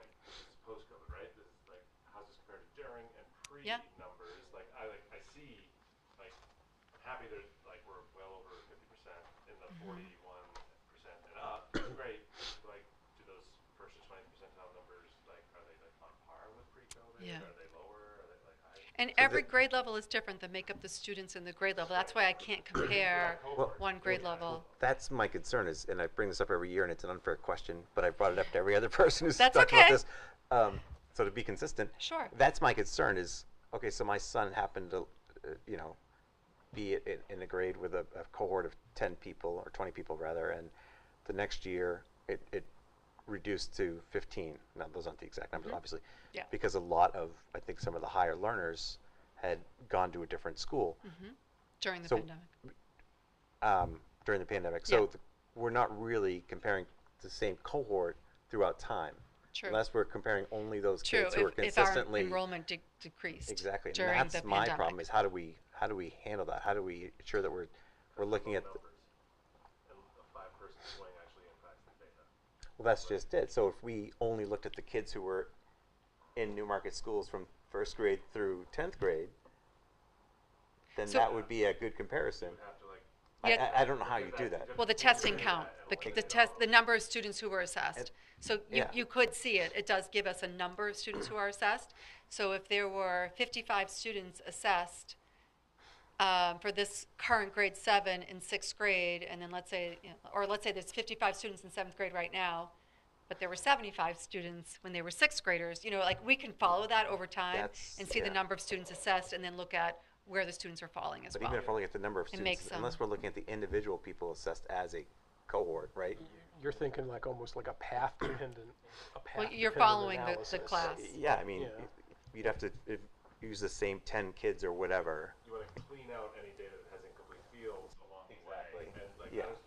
like this is post COVID, right? This is like how's this compared to during and pre Yeah. numbers? Like I see like I'm happy that like we're well over 50% in the 41% and up. That's great. Like do those first to 20 percentile numbers like are they like on par with pre-COVID? Yeah. Are they lower? Are they like higher? And every grade level is different. The makeup the students in the grade level. That's why I can't compare one grade level. That's my concern is, and I bring this up every year, and it's an unfair question, but I brought it up to every other person who's That's talked about okay. this. So to be consistent, Sure. that's my concern is, okay, so my son happened to, be in a grade with a cohort of 10 people, or 20 people rather, and the next year it reduced to 15. Now, those aren't the exact numbers, obviously. Yeah. Because a lot of, I think, some of the higher learners had gone to a different school. During the So, pandemic. During the pandemic. Yeah. So we're not really comparing the same cohort throughout time. True. Unless we're comparing only those True. kids who are If our consistently. enrollment decreased. Exactly. And during that's the my pandemic. problem is how do we handle that? How do we ensure that we're looking at numbers and a 5-person swing actually impacts the data. well, that's just it. So if we only looked at the kids who were in Newmarket schools from first grade through 10th grade, then So- that would be a good comparison. You have to like Yeah. I don't know how you do that. Well, the testing count, the number of students who were assessed. So Yeah. you could see it. It does give us a number of students who are assessed. So if there were 55 students assessed for this current grade 7 in 6th grade, and then let's say there's 55 students in 7th grade right now, but there were 75 students when they were 6th graders, like we can follow that over time That's- and see the yeah. number of students assessed and then look at where the students are falling as But well. even if we're looking at the number of It makes students, unless some- we're looking at the individual people assessed as a cohort, right? You're thinking like almost like a path dependent, Well, you're following the class. Yeah, I mean, Yeah. you'd have to use the same 10 kids or whatever. you want to clean out any data that has incomplete fields along the way. Exactly. And like Yeah. I was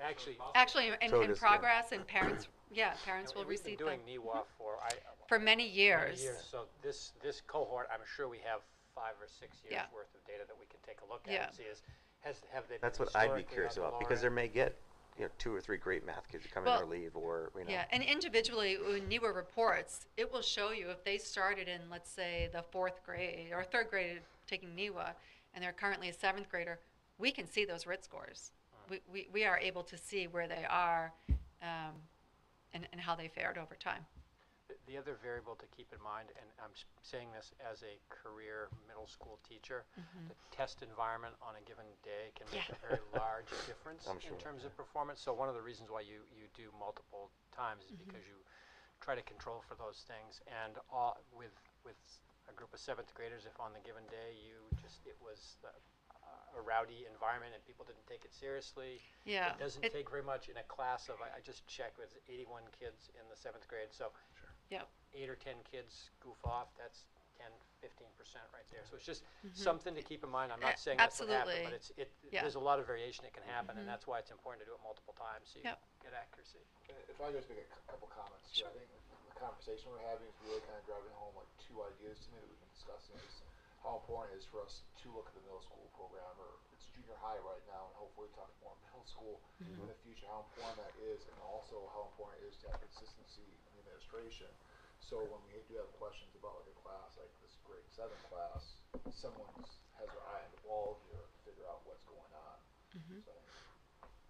actually, in progress, and parents, parents will we've receive been them. doing NEWA For many years. So this cohort, I'm sure we have 5 or 6 years Yeah. worth of data that we can take a look at Yeah. and see have they That's been what I'd be historically curious on the about, lower because there end? may get, 2 or 3 great math kids who come in Well, or leave, or, Yeah, and individually, when NEWA reports, it will show you if they started in, let's say, the 4th grade or 3rd grade taking NEWA, and they're currently a 7th grader, we can see those RIT scores. We are able to see where they are and how they fared over time. The other variable to keep in mind, and I'm saying this as a career middle school teacher, the test environment on a given day can make a very large difference I'm sure, in terms of performance. So one of the reasons why you do multiple times is because you try to control for those things. And with a group of 7th graders, if on the given day it was a rowdy environment and people didn't take it seriously, Yeah. it doesn't take very much in a class of, I just checked, with 81 kids in the 7th grade. So. Yeah. 8 or 10 kids goof off, that's 10, 15% right there. So it's just something to keep in mind. I'm not saying that's what happened, but there's a lot of variation that can happen, and that's why it's important to do it multiple times so you get accuracy. If I just make a couple comments, too, I think the conversation we're having is really kind of driving home like 2 ideas to me that we've been discussing. Is how important it is for us to look at the middle school program, or it's junior high right now, and hopefully talk more middle school in the future, how important that is, and also how important it is to have consistency in the administration. So when we do have questions about like a class, like this grade 7 class, someone has their eye on the ball here to figure out what's going on. So,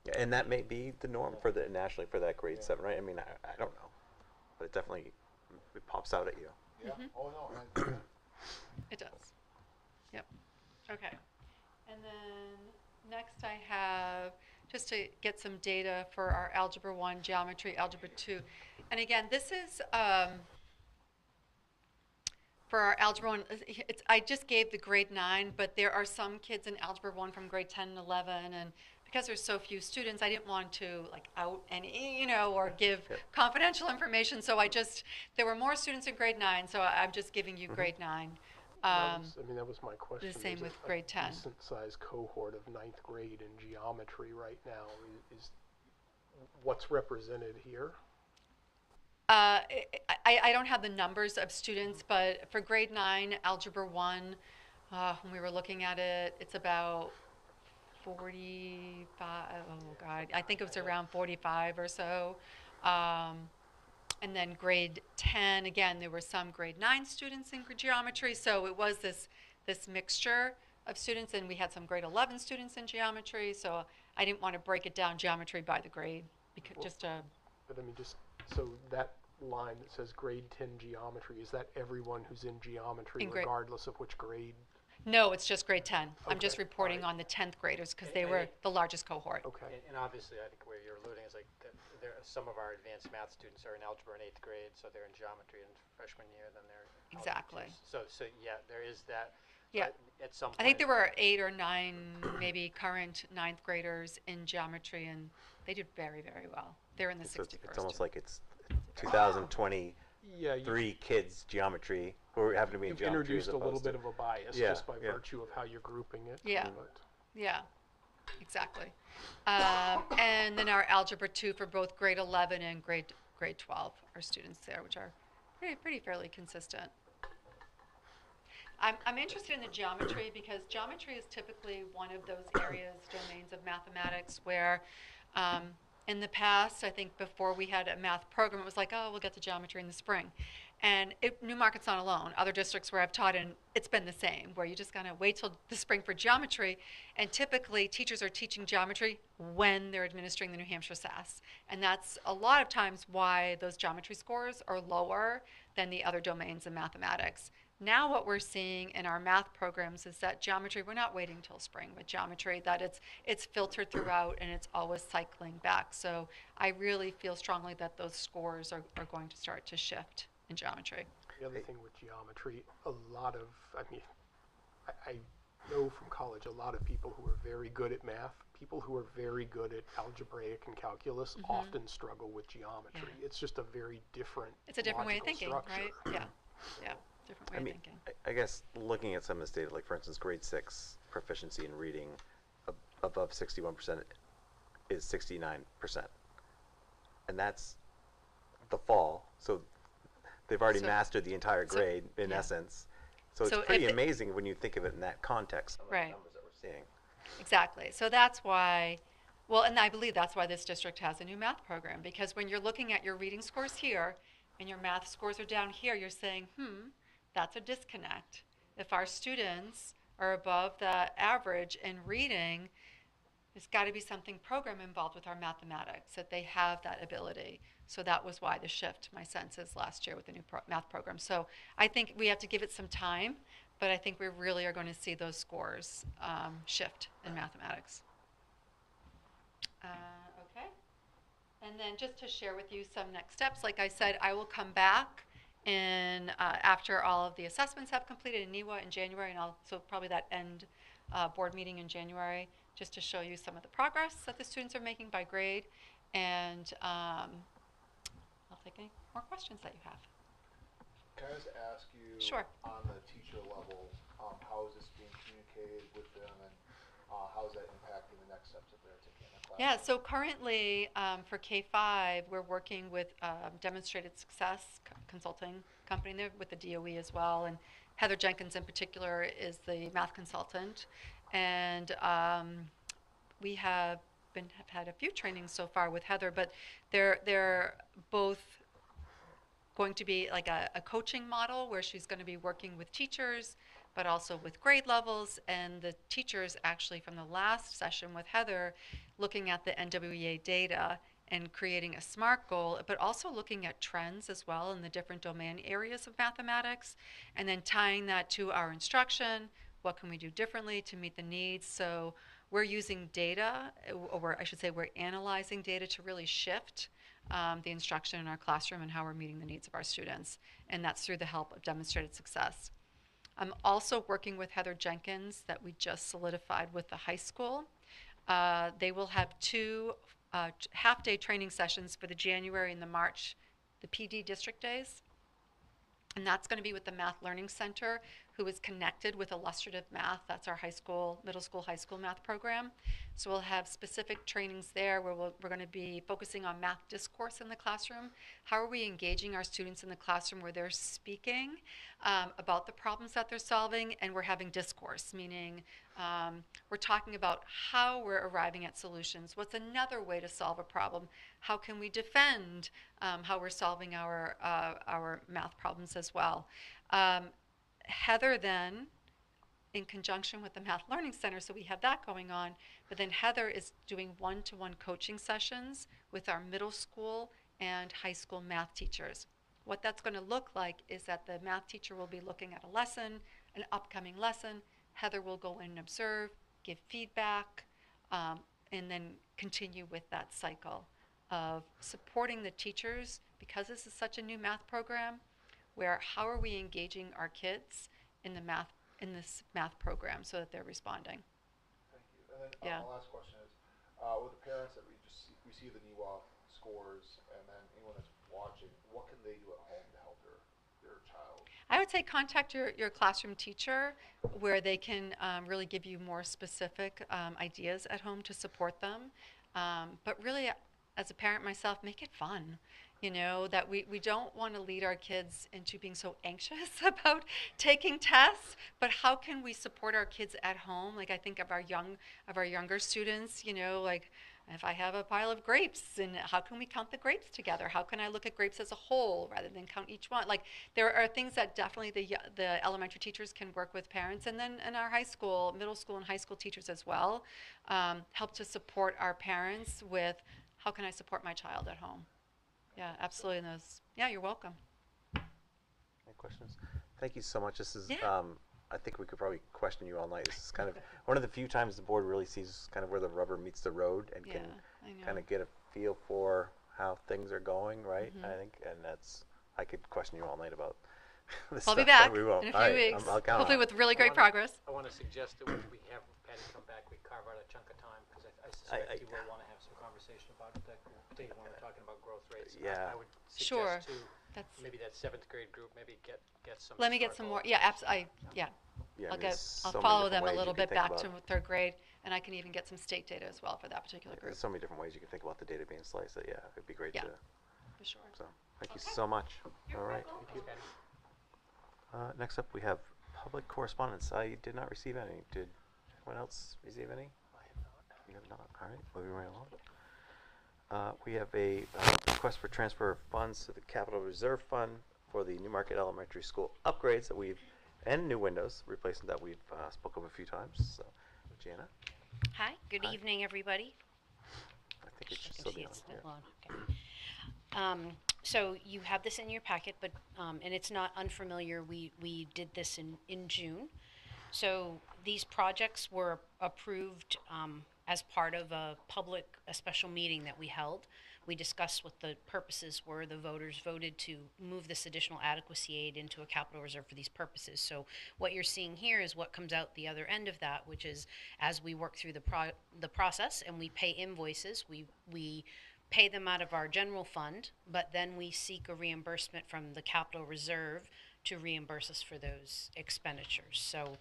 Yeah, and that may be the norm for nationally for that grade 7, right? I mean, I don't know, but it definitely pops out at you. yeah. Oh no. It does. Yep. Okay. And then next I have, just to get some data for our Algebra 1, Geometry, Algebra 2. And again, this is for our Algebra 1, I just gave the grade 9, but there are some kids in Algebra 1 from grade 10 and 11, and because there's so few students, I didn't want to like out any, or give confidential information, so there were more students in grade 9, so I'm just giving you grade 9. That was my question. The same There's with grade 10. Decent sized cohort of 9th grade in geometry right now. Is what's represented here? I don't have the numbers of students, but for grade 9, Algebra 1, when we were looking at it, it's about 45, oh God, I think it was around 45 or so. And then grade 10, again, there were some grade 9 students in geometry, so it was this mixture of students, and we had some grade 11 students in geometry, so I didn't want to break it down geometry by the grade, because But I mean, so that line that says grade 10 geometry, is that everyone who's in geometry, regardless of which grade? No, it's just grade 10. I'm Okay, just reporting on the 10th graders because they were the largest cohort. Okay. And obviously, I think where you're alluding is like some of our advanced math students are in algebra in 8th grade, so they're in geometry in freshman year, then they're Exactly. So yeah, there is that. Yeah. At some point, I think there were 8 or 9 maybe current 9th graders in geometry, and they did very, very well. They're in the 61st. It's almost like it's 2023 kids geometry who happen to be in You've geometry. introduced a little bit of a bias just by Yeah. virtue of how you're grouping it. Yeah. But Yeah, exactly. And then our Algebra 2 for both grade 11 and grade 12 are students there, which are pretty fairly consistent. I'm interested in the geometry because geometry is typically one of those areas, domains of mathematics where in the past, I think before we had a math program, it was like, oh, we'll get to geometry in the spring. And Newmarket's not alone. Other districts where I've taught in, it's been the same, where you just kind of wait till the spring for geometry. And typically, teachers are teaching geometry when they're administering the New Hampshire SAS. And that's a lot of times why those geometry scores are lower than the other domains in mathematics. Now what we're seeing in our math programs is that geometry, we're not waiting till spring with geometry, that it's filtered throughout and it's always cycling back. So I really feel strongly that those scores are going to start to shift in geometry. the other thing with geometry, I know from college a lot of people who are very good at math, people who are very good at algebraic and calculus often struggle with geometry. Yeah. It's just a very different It's a different way of thinking, structure. right? Yeah. Different way of thinking. I guess looking at some of this data, like for instance, grade 6 proficiency in reading above 61%, is 69%. And that's the fall. So they've already So- mastered the entire grade in yeah. essence. So So it's pretty if it- amazing when you think of it in that context, some of the Right. numbers that we're seeing. Exactly. So that's why, well, and I believe that's why this district has a new math program, because when you're looking at your reading scores here and your math scores are down here, you're saying, that's a disconnect. If our students are above the average in reading, there's got to be something program involved with our mathematics, that they have that ability. So that was why the shift, my sense is, last year with the new math program. So I think we have to give it some time, but I think we really are going to see those scores shift in mathematics. Okay. And then just to share with you some next steps, like I said, I will come back in after all of the assessments have completed in NEWA in January, and so probably that end board meeting in January, just to show you some of the progress that the students are making by grade, and I'll take any more questions that you have. Can I just ask you, Sure. on the teacher level, how is this being communicated with them, and how is that impacting the next steps that they're taking in the class? Yeah, so currently for K-5, we're working with Demonstrated Success consulting company there with the DOE as well, and Heather Jenkins in particular is the math consultant, and we have had a few trainings so far with Heather, but they're both going to be like a coaching model where she's going to be working with teachers, but also with grade levels, and the teachers actually from the last session with Heather looking at the NWEA data and creating a SMART goal, but also looking at trends as well in the different domain areas of mathematics, and then tying that to our instruction. What can we do differently to meet the needs? So we're using data, or I should say we're analyzing data to really shift the instruction in our classroom and how we're meeting the needs of our students, and that's through the help of Demonstrated Success. I'm also working with Heather Jenkins that we just solidified with the high school. They will have two half-day training sessions for the January and the March, the PD district days. And that's going to be with the Math Learning Center, who is connected with Illustrative Math. That's our high school, middle school, high school math program. So we'll have specific trainings there where we're going to be focusing on math discourse in the classroom. How are we engaging our students in the classroom where they're speaking about the problems that they're solving, and we're having discourse, meaning we're talking about how we're arriving at solutions. What's another way to solve a problem? How can we defend how we're solving our math problems as well? Heather then, in conjunction with the Math Learning Center, so we have that going on, but then Heather is doing one-to-one coaching sessions with our middle school and high school math teachers. What that's going to look like is that the math teacher will be looking at a lesson, an upcoming lesson. Heather will go in and observe, give feedback, and then continue with that cycle of supporting the teachers, because this is such a new math program, where how are we engaging our kids in this math program so that they're responding. Thank you. And then Yeah. my last question is, with the parents that we see the NEWA scores, and then anyone that's watching, what can they do at home to help their child? I would say contact your classroom teacher, where they can really give you more specific ideas at home to support them. But really, as a parent myself, make it fun. You know, that we don't want to lead our kids into being so anxious about taking tests, but how can we support our kids at home? Like, I think of our younger students, you know, like if I have a pile of grapes, and how can we count the grapes together? How can I look at grapes as a whole rather than count each one? Like, there are things that definitely the elementary teachers can work with parents, and then in our high school, middle school and high school teachers as well, help to support our parents with how can I support my child at home? Yeah, absolutely. And yeah, you're welcome. Any questions? Thank you so much. This is, Yeah. I think we could probably question you all night. This is kind of one of the few times the board really sees kind of where the rubber meets the road and Yeah, can I know. kind of get a feel for how things are going, right? Mhm. I think, and I could question you all night about this I'll be stuff, back but we won't. in a All few right, weeks, I'll count hopefully on it. with really great progress. I want to suggest that when we have Patty come back, we carve out a chunk of time, because I suspect you will want to have some conversation about it, particularly when we're talking about growth rates. Yeah. I would Sure. suggest to That's, Maybe that 7th grade group, maybe get some. let me get some more, yeah, yeah. Yeah, I I'll mean, get, there's I'll so many follow different them a ways you little can bit think back about to it. 3rd grade, and I can even get some state data as well for that particular group, There's so many different ways you can think about the data being sliced that, yeah, it'd be great Yeah. to, for sure. so, thank you Okay. so much. You're All right. welcome. Next up, we have public correspondence. I did not receive any. Did anyone else receive any? You have not. All right, moving right along. We have a request for transfer of funds to the Capital Reserve Fund for the Newmarket Elementary School upgrades that we've, and new windows, replacement that we've spoke of a few times. So, Jana, Hi, good Hi. evening, everybody. I think it should I can still see be on. it's Yeah. on. Okay. So you have this in your packet, but and it's not unfamiliar. We did this in June. So these projects were approved as part of a special meeting that we held. We discussed what the purposes were. The voters voted to move this additional adequacy aid into a capital reserve for these purposes. So what you're seeing here is what comes out the other end of that, which is as we work through the process and we pay invoices, we pay them out of our general fund, but then we seek a reimbursement from the capital reserve to reimburse us for those expenditures. So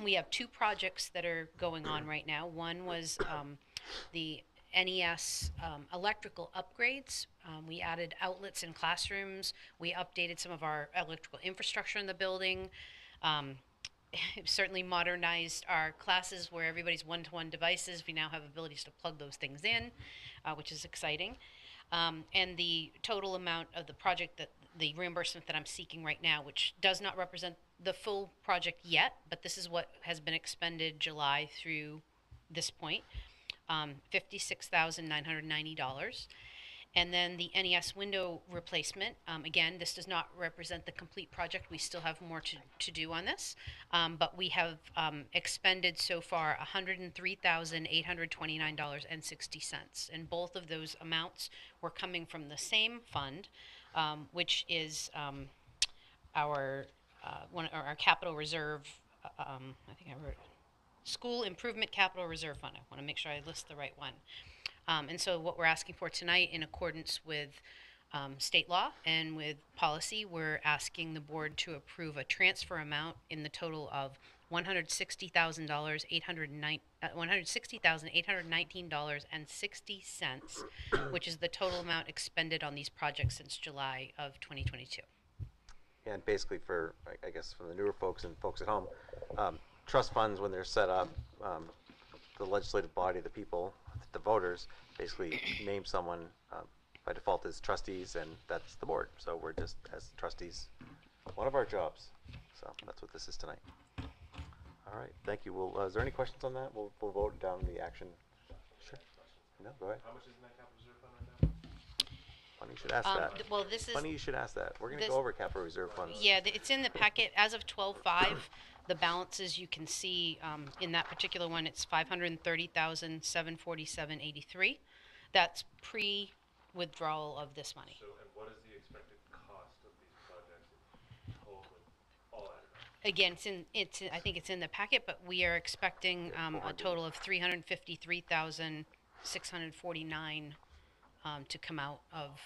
we have 2 projects that are going on right now. One was the NES electrical upgrades. We added outlets in classrooms. We updated some of our electrical infrastructure in the building. Certainly modernized our classes where everybody's one-to-one devices. We now have abilities to plug those things in, which is exciting. And the total amount of the project, that the reimbursement that I'm seeking right now, which does not represent the full project yet, but this is what has been expended July through this point, $56,990. And then the NES window replacement, again, this does not represent the complete project. We still have more to do on this. But we have expended so far $103,829.60. And both of those amounts were coming from the same fund, which is our capital reserve, I think I wrote it, School Improvement Capital Reserve Fund. I want to make sure I list the right one. And so what we're asking for tonight, in accordance with state law and with policy, we're asking the board to approve a transfer amount in the total of $160,819.60, which is the total amount expended on these projects since July of 2022. And basically for, I guess, for the newer folks and folks at home, trust funds, when they're set up, the legislative body, the people, the voters, basically name someone by default as trustees, and that's the board. So we're just, as trustees, one of our jobs. So that's what this is tonight. All right, thank you. Well, is there any questions on that? We'll vote down the action. Sure. No, go ahead. How much is in that capital reserve fund right now? Funny you should ask that. Well, this is Funny you should ask that. We're going to this- go over capital reserve funds. Yeah, it's in the packet as of 12/5. The balances you can see in that particular one, it's $530,747.83. That's pre-withdrawal of this money. So, and what is the expected cost of these projects in total, all added up? Again, I think it's in the packet, but we are expecting a total of $353,649 to come out of.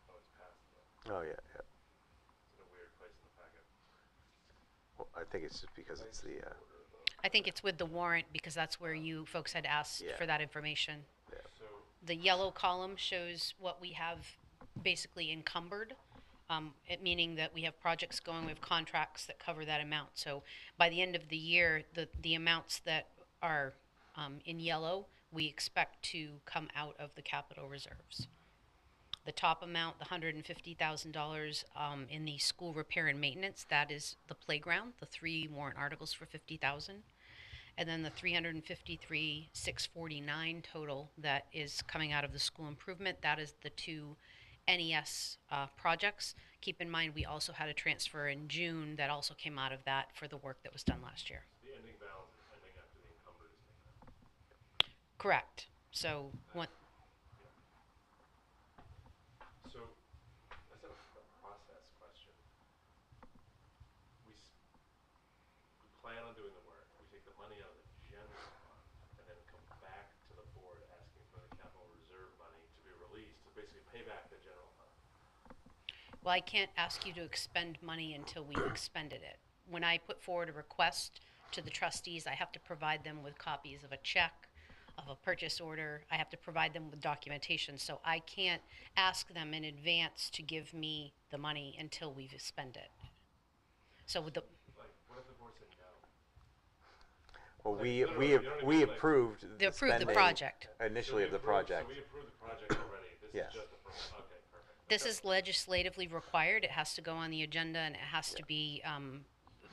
Oh, it's past the, Oh, yeah, yeah. it's in a weird place in the packet. Well, I think it's just because it's the, I think it's with the warrant because that's where you folks had asked Yeah. for that information. So, The yellow column shows what we have basically encumbered, meaning that we have projects going, we have contracts that cover that amount. So by the end of the year, the amounts that are in yellow, we expect to come out of the capital reserves. The top amount, the $150,000 in the school repair and maintenance, that is the playground, the 3 warrant articles for $50,000. And then the $353,649 total that is coming out of the school improvement, that is the 2 NES projects. Keep in mind, we also had a transfer in June that also came out of that for the work that was done last year. the ending balance is ending after the encumbered is taken out. Correct. So what? So, I just have a process question. We plan on doing the work. We take the money out of the general fund and then come back to the board asking for the capital reserve Well, I can't ask you to expend money until we've expended it. When I put forward a request to the trustees, I have to provide them with copies of a check, of a purchase order. I have to provide them with documentation, so I can't ask them in advance to give me the money until we've expended it. So with the, Like, what if the board said no? Well, Like, we, literally, you know what I mean? Like, approved They the approved the spending project. initially of the project. So we approved the project already. This Yes. is just the first. Okay, perfect. This is legislatively required. It has to go on the agenda and it has to be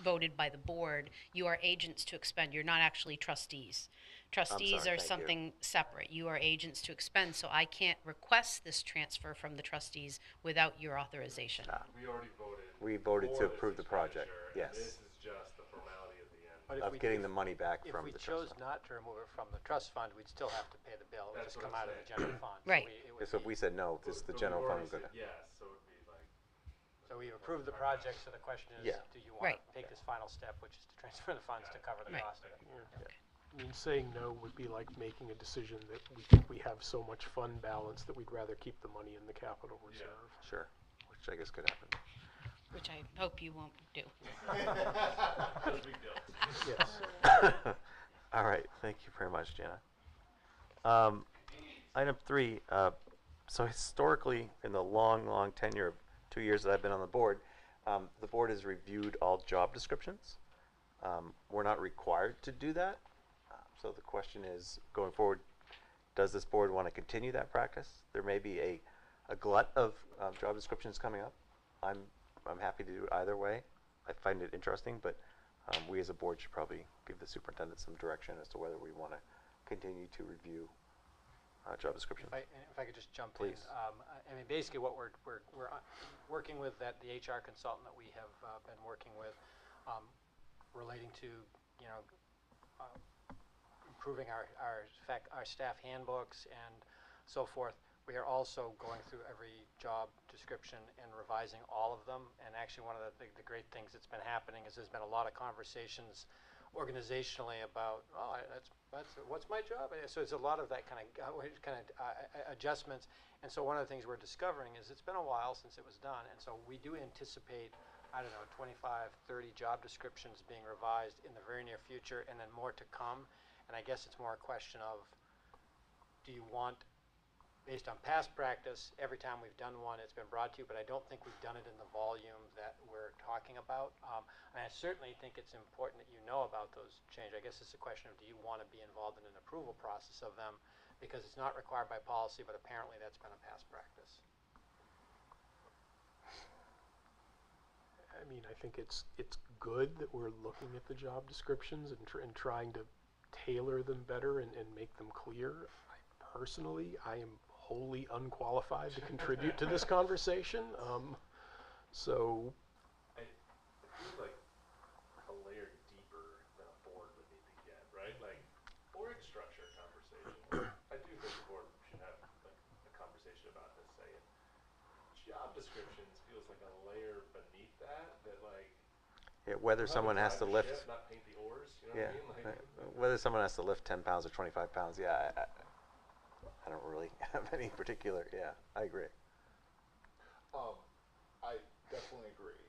voted by the board. You are agents to expend. You're not actually trustees. Trustees sorry, are thank you. something separate. You are agents to expend, so I can't request this transfer from the trustees without your authorization. We already voted. We voted to for this approve the project, expenditure, yes. And this is just the formality at the end. But if Of we- getting if- the money back If from we the chose trust fund. not to remove it from the trust fund, we'd still have to pay the bill. It would That's just what come I'm out of the saying. general fund. So Right. it would So if be- we said no, this is the But general we've fund. already We're gonna, said yes, so it would be like. So we approved the project, so the question is, Yeah. do you want Right. to take this final step, which is to transfer the funds to cover the Right. cost of it? I mean, saying no would be like making a decision that we think we have so much fund balance that we'd rather keep the money in the capital reserve. sure, which I guess could happen. Which I hope you won't do. Because we don't. Yes. All right, thank you very much, Jana. Item 3, so historically, in the long tenure of 2 years that I've been on the board has reviewed all job descriptions. We're not required to do that. So the question is, going forward, does this board want to continue that practice? There may be a glut of job descriptions coming up. I'm happy to do it either way. I find it interesting, but we as a board should probably give the superintendent some direction as to whether we want to continue to review job descriptions. If I could just jump Please. in. I mean, basically what we're working with the HR consultant that we have been working with relating to, you know, improving our staff handbooks and so forth. We are also going through every job description and revising all of them. And actually, one of the great things that's been happening is there's been a lot of conversations organizationally about, that's what's my job? And so it's a lot of that kind of adjustments. And so one of the things we're discovering is it's been a while since it was done. And so we do anticipate, I don't know, 25, 30 job descriptions being revised in the very near future, and then more to come. And I guess it's more a question of, do you want, based on past practice, every time we've done one, it's been brought to you, but I don't think we've done it in the volume that we're talking about. And I certainly think it's important that you know about those changes. I guess it's a question of, do you want to be involved in an approval process of them? Because it's not required by policy, but apparently that's been a past practice. I mean, I think it's good that we're looking at the job descriptions and trying to tailor them better and make them clear. Personally, I am wholly unqualified to contribute to this conversation. So I feel like a layer deeper than a board would need to get, right? Like, board structure conversation. I do think the board should have like a conversation about this, saying job descriptions feels like a layer beneath that like. Yeah, whether someone has to lift, Ship, not paint the oars, you know yeah, what I mean? Like, whether someone has to lift 10 pounds or 25 pounds, yeah, I don't really have any particular, yeah, I agree. I definitely agree.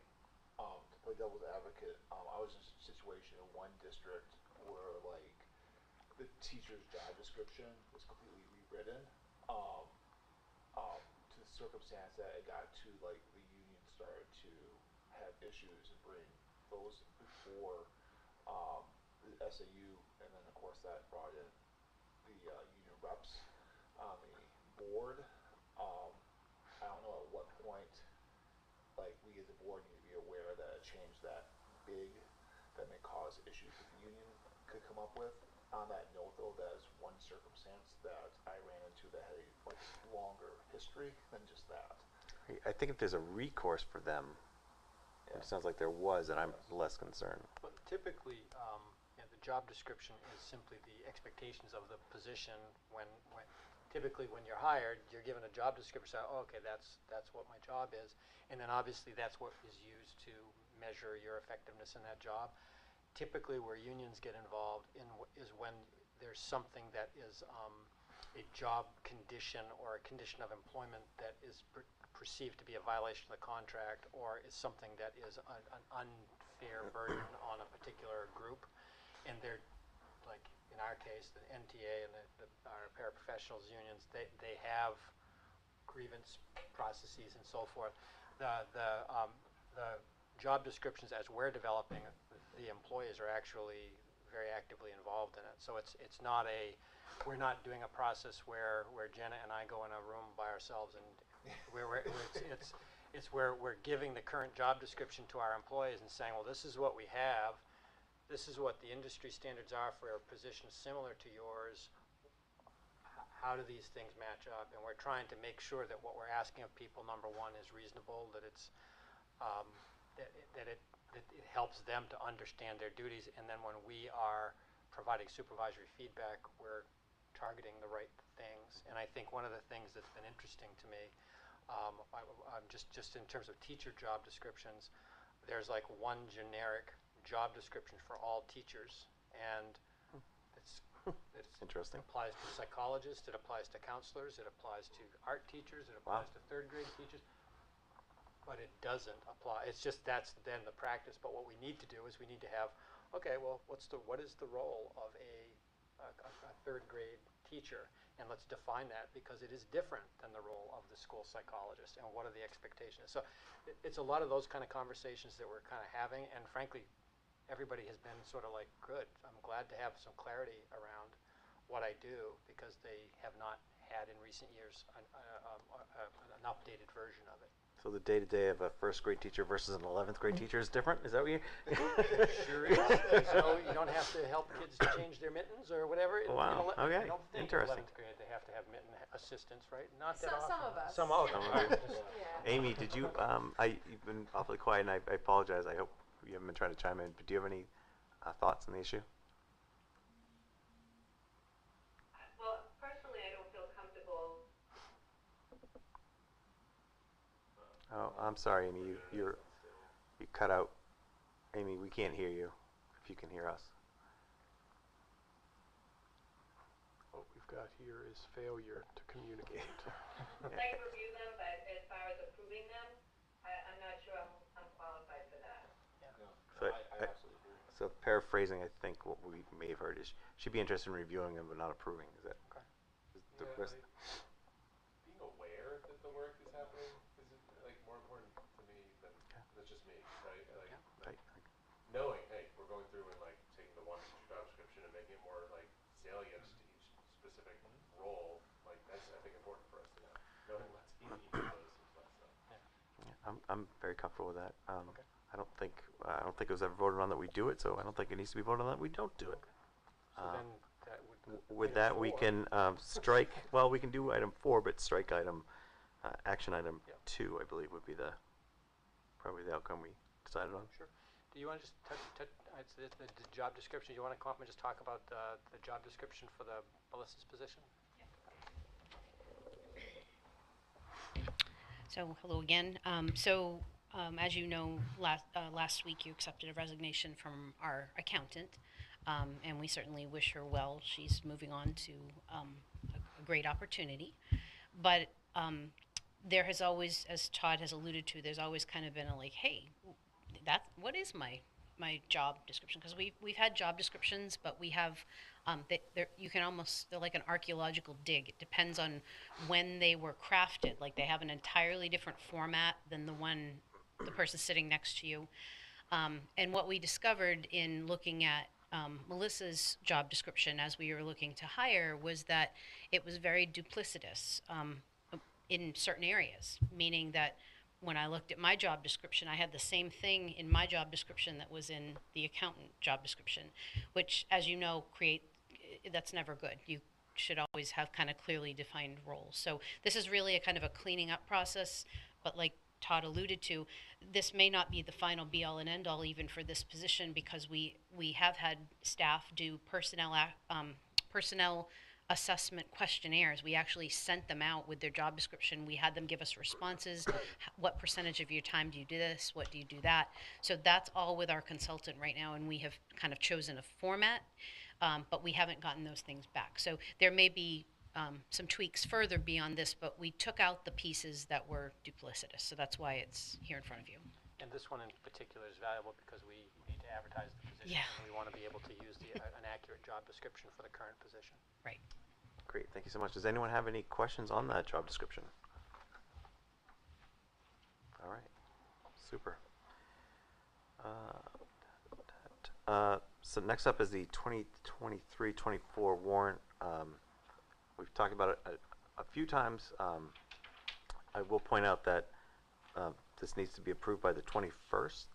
To play devil's advocate, I was in a situation in one district where like the teacher's job description was completely rewritten. To the circumstance that it got to like the union started to have issues and bring those before the SAU, and then of course that brought in the union reps on the board. I don't know at what point, like we as a board need to be aware that a change that big that may cause issues that the union could come up with. On that note, though, that is one circumstance that I ran into that had a much longer history than just that. I think if there's a recourse for them, it sounds like there was, and I'm less concerned. But typically, the job description is simply the expectations of the position. Typically, when you're hired, you're given a job description. So, okay, that's what my job is, and then obviously that's what is used to measure your effectiveness in that job. Typically, where unions get involved is when there's something that is a job condition or a condition of employment that is perceived to be a violation of the contract, or is something that is an unfair burden on a particular group. And they're, like in our case, the NTA and our paraprofessionals unions, they have grievance processes and so forth. The job descriptions as we're developing, the employees are actually very actively involved in it. So it's not we're not doing a process where Jenna and I go in a room by ourselves and it's where we're giving the current job description to our employees and saying, well, this is what we have. This is what the industry standards are for positions similar to yours. How do these things match up? And we're trying to make sure that what we're asking of people, number one, is reasonable, that it's that it helps them to understand their duties, and then when we are providing supervisory feedback, we're targeting the right things. And I think one of the things that's been interesting to me, just in terms of teacher job descriptions, there's like one generic job description for all teachers, and it's Interesting. It applies to psychologists, it applies to counselors, it applies to art teachers, it applies to third grade teachers, but it doesn't apply. It's just that's then the practice. But what we need to do is we need to have, okay, well, what is the role of a third grade teacher, and let's define that, because it is different than the role of the school psychologist, and what are the expectations. So it's a lot of those kind of conversations that we're kind of having, and frankly, everybody has been sort of like, good, I'm glad to have some clarity around what I do, because they have not had in recent years an updated version of it. So the day-to-day of a first grade teacher versus an 11th grade teacher is different? Is that what you? Sure is. So you don't have to help kids change their mittens or whatever. Wow. Okay. I don't think Interesting. in 11th grade they have to have mitten assistants, right? Not that Some often. of us. Some of them. Yeah. Amy, did you? You've been awfully quiet, and I apologize. I hope you haven't been trying to chime in. But do you have any thoughts on the issue? Well, personally, I don't feel comfortable. Oh, I'm sorry, Amy. You cut out. Amy, we can't hear you. If you can hear us. What we've got here is failure to communicate. I can review them, but as far as approving them, I'm not sure I'm qualified for that. So I absolutely agree. So paraphrasing, I think what we may have heard is she'd be interested in reviewing them but not approving. Is that Okay. is the rest? Being aware that the work is happening is like more important to me than that's just me, right? Like knowing, hey, we're going through and like taking the one job description and making it more like salient to each specific role. Like that's I think important for us to know. Knowing what's in each of those is less stuff. Yeah, I'm very comfortable with that. Okay. I don't think it was ever voted on that we do it, so I don't think it needs to be voted on that we don't do it. So then that would. With item that, we 4. can strike. Well, we can do item 4, but strike action item Yeah. 2. I believe would be probably the outcome we decided on. Sure. Do you want to just touch the job description? Do you want to come up and just talk about the job description for the ballistics position? So hello again. As you know, last week you accepted a resignation from our accountant, and we certainly wish her well. She's moving on to a great opportunity. But there has always, as Todd has alluded to, there's always kind of been a like, hey, what is my job description? Because we've had job descriptions, but we have you can almost, they're like an archaeological dig. It depends on when they were crafted. Like they have an entirely different format than the person sitting next to you. And what we discovered in looking at Melissa's job description as we were looking to hire was that it was very duplicitous in certain areas, meaning that when I looked at my job description, I had the same thing in my job description that was in the accountant job description, which, as you know, that's never good. You should always have kind of clearly defined roles. So this is really a kind of a cleaning up process, but like Todd alluded to, this may not be the final be-all and end-all even for this position, because we have had staff do personnel assessment questionnaires. We actually sent them out with their job description. We had them give us responses. What percentage of your time do you do this? What do you do that? So that's all with our consultant right now, and we have kind of chosen a format, but we haven't gotten those things back. So there may be some tweaks further beyond this, but we took out the pieces that were duplicitous, so that's why it's here in front of you. And this one in particular is valuable because we need to advertise the position. Yeah. And we want to be able to use an accurate job description for the current position. Right. Great, thank you so much. Does anyone have any questions on that job description? All right, super. So next up is the 2023-24 warrant. We've talked about it a few times. I will point out that this needs to be approved by the 21st.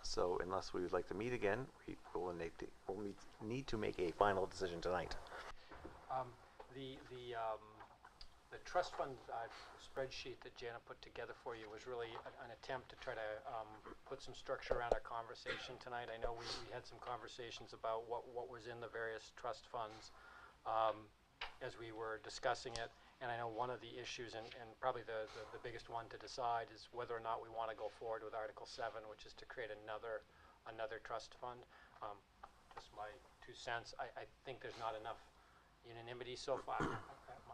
So unless we would like to meet again, we'll need to make a final decision tonight. The trust fund spreadsheet that Jana put together for you was really an attempt to try to put some structure around our conversation tonight. I know we had some conversations about what was in the various trust funds as we were discussing it. And I know one of the issues, and probably the biggest one to decide, is whether or not we want to go forward with Article 7, which is to create another trust fund. Just my 2 cents. I think there's not enough unanimity so far.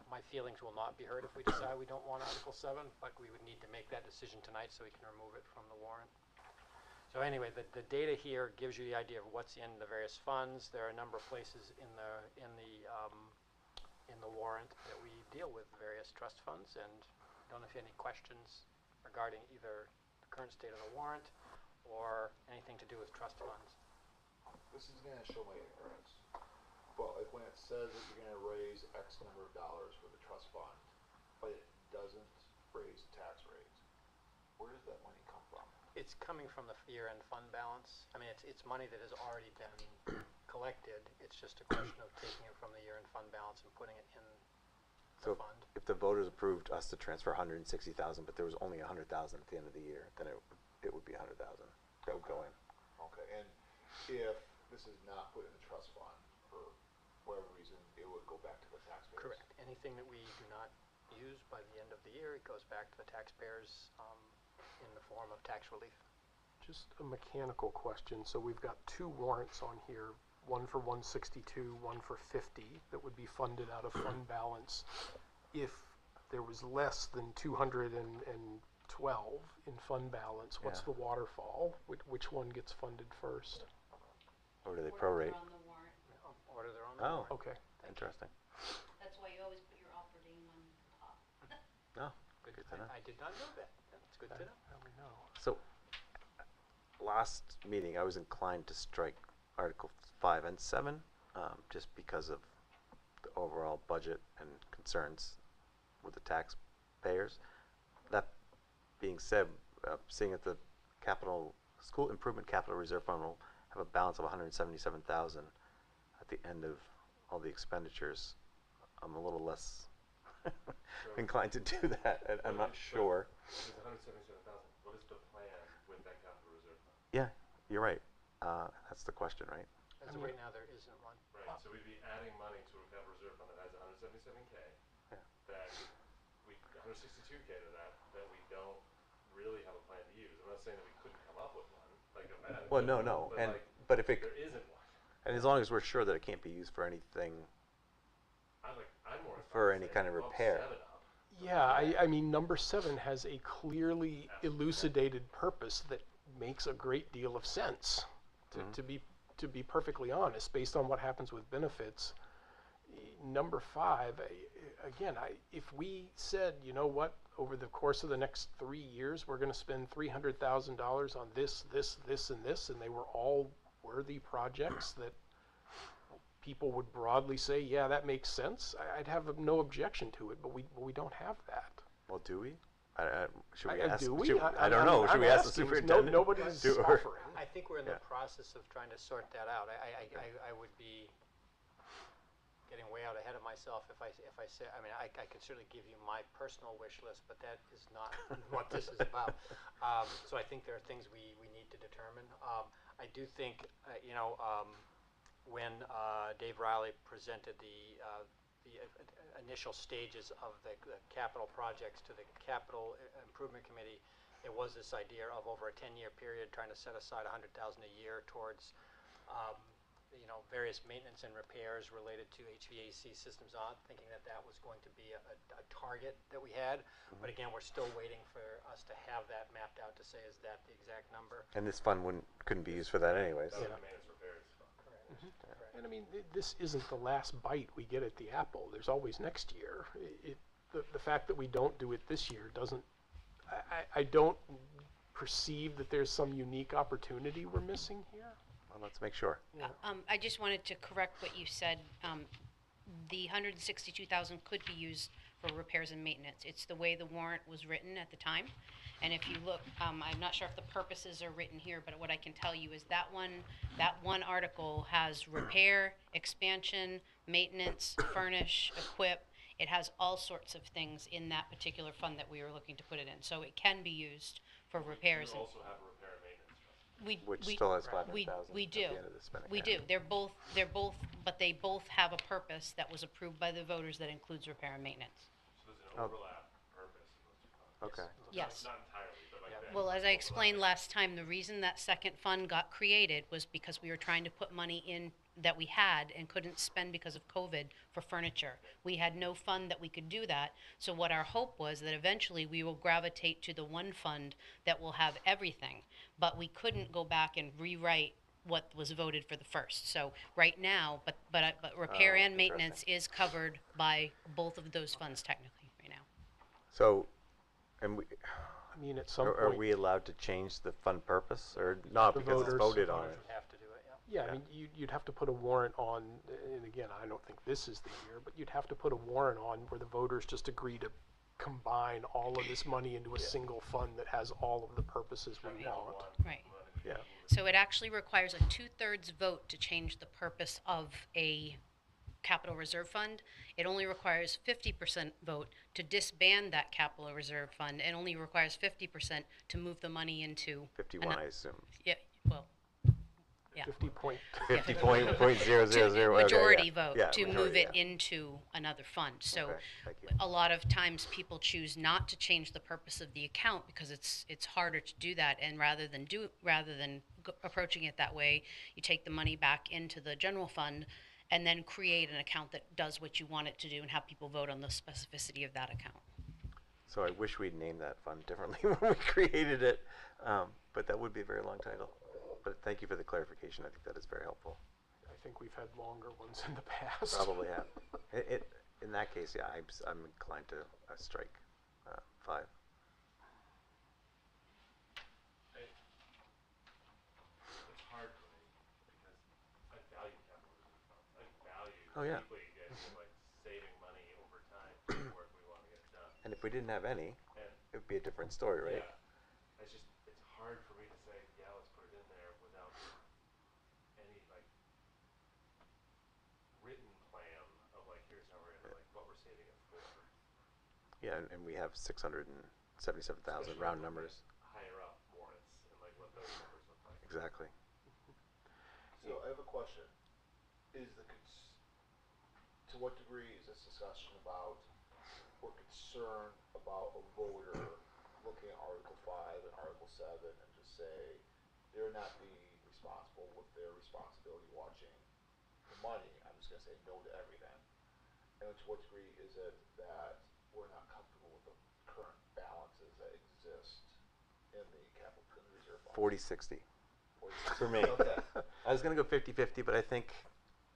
My feelings will not be hurt if we decide we don't want Article 7, but we would need to make that decision tonight so we can remove it from the warrant. So anyway, the data here gives you the idea of what's in the various funds. There are a number of places in the warrant that we deal with various trust funds, and I don't know if you have any questions regarding either the current state of the warrant or anything to do with trust funds. This is gonna show my ignorance, but like when it says that you're gonna raise X number of dollars for the trust fund, but it doesn't raise the tax rates, where does that money come from? It's coming from the year-end fund balance. I mean, it's money that has already been collected. It's just a question of taking it from the year-end fund balance and putting it in the So fund. if the voters approved us to transfer 160,000, but there was only 100,000 at the end of the year, then it would be 100,000 that would go in. Okay, and if this is not put in the trust fund for whatever reason, it would go back to the taxpayers? Correct. Anything that we do not use by the end of the year, it goes back to the taxpayers in the form of tax relief. Just a mechanical question. So we've got 2 warrants on here, one for 162, one for 50, that would be funded out of fund balance. If there was less than 212 in fund balance, what's Yeah. the waterfall? Which one gets funded first? Or do they prorate? Order their own. Oh, Okay. interesting. That's why you always put your opera dame on top. Oh, Good. good to know. I did not know that. That's good to know. Now we know. So, last meeting, I was inclined to strike Article 5 and 7, just because of the overall budget and concerns with the taxpayers. That being said, seeing that the school improvement capital reserve fund will have a balance of 177,000 at the end of all the expenditures, I'm a little less inclined to do that. I'm not sure. There's 177,000. What is the plan with that capital reserve fund? Yeah, you're right. That's the question, right? As of right now, there isn't one. Right, so we'd be adding money to a capital reserve fund that has 177K, Yeah. that 162K to that we don't really have a plan to use. I'm not saying that we couldn't come up with one, like a bad. Well, no. But if it, there isn't one. and as long as we're sure that it can't be used for anything, I'm more For inclined any to kind say of bump repair. 7 up. Yeah, I mean, number 7 has a clearly elucidated purpose that makes a great deal of sense. To be perfectly honest, based on what happens with benefits, number 5, again, if we said, you know what, over the course of the next 3 years, we're going to spend $300,000 on this, and this, and they were all worthy projects that people would broadly say, yeah, that makes sense, I'd have no objection to it, but we don't have that. well, do we? Should we I- ask? do we? should- I- I don't I know. mean, Should I'm we ask the asking, superintendent? nobody's to- or- suffering. I think we're in Yeah. the process of trying to sort that out. I would be getting way out ahead of myself if I say, I mean, I can certainly give you my personal wish list, but that is not what this is about. So I think there are things we need to determine. I do think, when Dave Riley presented the initial stages of the capital projects to the Capital Improvement Committee, it was this idea of over a 10-year period trying to set aside $100,000 a year towards various maintenance and repairs related to HVAC systems on, thinking that that was going to be a target that we had. But again, we're still waiting for us to have that mapped out to say, is that the exact number? And this fund couldn't be used for that anyways. That was the maintenance repairs fund. Correct. And I mean, this isn't the last bite we get at the apple. There's always next year. The fact that we don't do it this year doesn't, I don't perceive that there's some unique opportunity we're missing here. Well, let's make sure. I just wanted to correct what you said. The 162,000 could be used for repairs and maintenance. It's the way the warrant was written at the time. And if you look, I'm not sure if the purposes are written here, but what I can tell you is that one article has repair, expansion, maintenance, furnish, equip. It has all sorts of things in that particular fund that we were looking to put it in. So it can be used for repairs. You also have a repair and maintenance fund. Which still has we 500,000 we at do. the end of the spending. We do. They're both, but they both have a purpose that was approved by the voters that includes repair and maintenance. So there's an overlap purpose in those two funds. Okay. Yes. Not entirely, but like that. Well, as I explained last time, the reason that second fund got created was because we were trying to put money in that we had and couldn't spend because of COVID for furniture. We had no fund that we could do that. So what our hope was that eventually we will gravitate to the one fund that will have everything. But we couldn't go back and rewrite what was voted for the first. So right now, but repair and maintenance is covered by both of those funds technically right now. So, and I mean, at some are point, we allowed to change the fund purpose or not The because it's voters. voted on We it? have to do it, yeah. yeah, I mean, you'd have to put a warrant on, and again, I don't think this is the year, but you'd have to put a warrant on where the voters just agree to combine all of this money into a single fund that has all of the purposes we want. Right. Yeah. So it actually requires a 2/3 vote to change the purpose of a capital reserve fund. It only requires 50% vote to disband that capital reserve fund, and only requires 50% to move the money into 51, I assume. yeah, well, yeah. 50 point. 50.000. Majority vote Yeah, to move majority, it into another fund. So Okay, thank you. a lot of times people choose not to change the purpose of the account because it's harder to do that, and rather than approaching it that way, you take the money back into the general fund and then create an account that does what you want it to do and have people vote on the specificity of that account. So I wish we'd named that fund differently when we created it, but that would be a very long title. But thank you for the clarification. I think that is very helpful. I think we've had longer ones in the past. Probably have. In that case, yeah, I'm inclined to strike 5. It's hard for me because I value capital reserve funds. I value Oh, yeah. deeply the idea of like saving money over time for the work we want to get done. And if we didn't have any, And it would be a different story, right? yeah, it's hard for me to say, yeah, let's put it in there without any like written plan of like here's how we're gonna like what we're saving it for. Yeah, and we have 677,000 round numbers. Higher up warrants and like what those numbers look like. Exactly. So I have a question. To what degree is this discussion about or concern about a voter looking at Article 5 and Article 7 and just say they're not being responsible with their responsibility watching the money? I'm just going to say no to everything. And to what degree is it that we're not comfortable with the current balances that exist in the capital reserve fund? 40-60 Or for me. Okay. I was going to go 50-50, but I think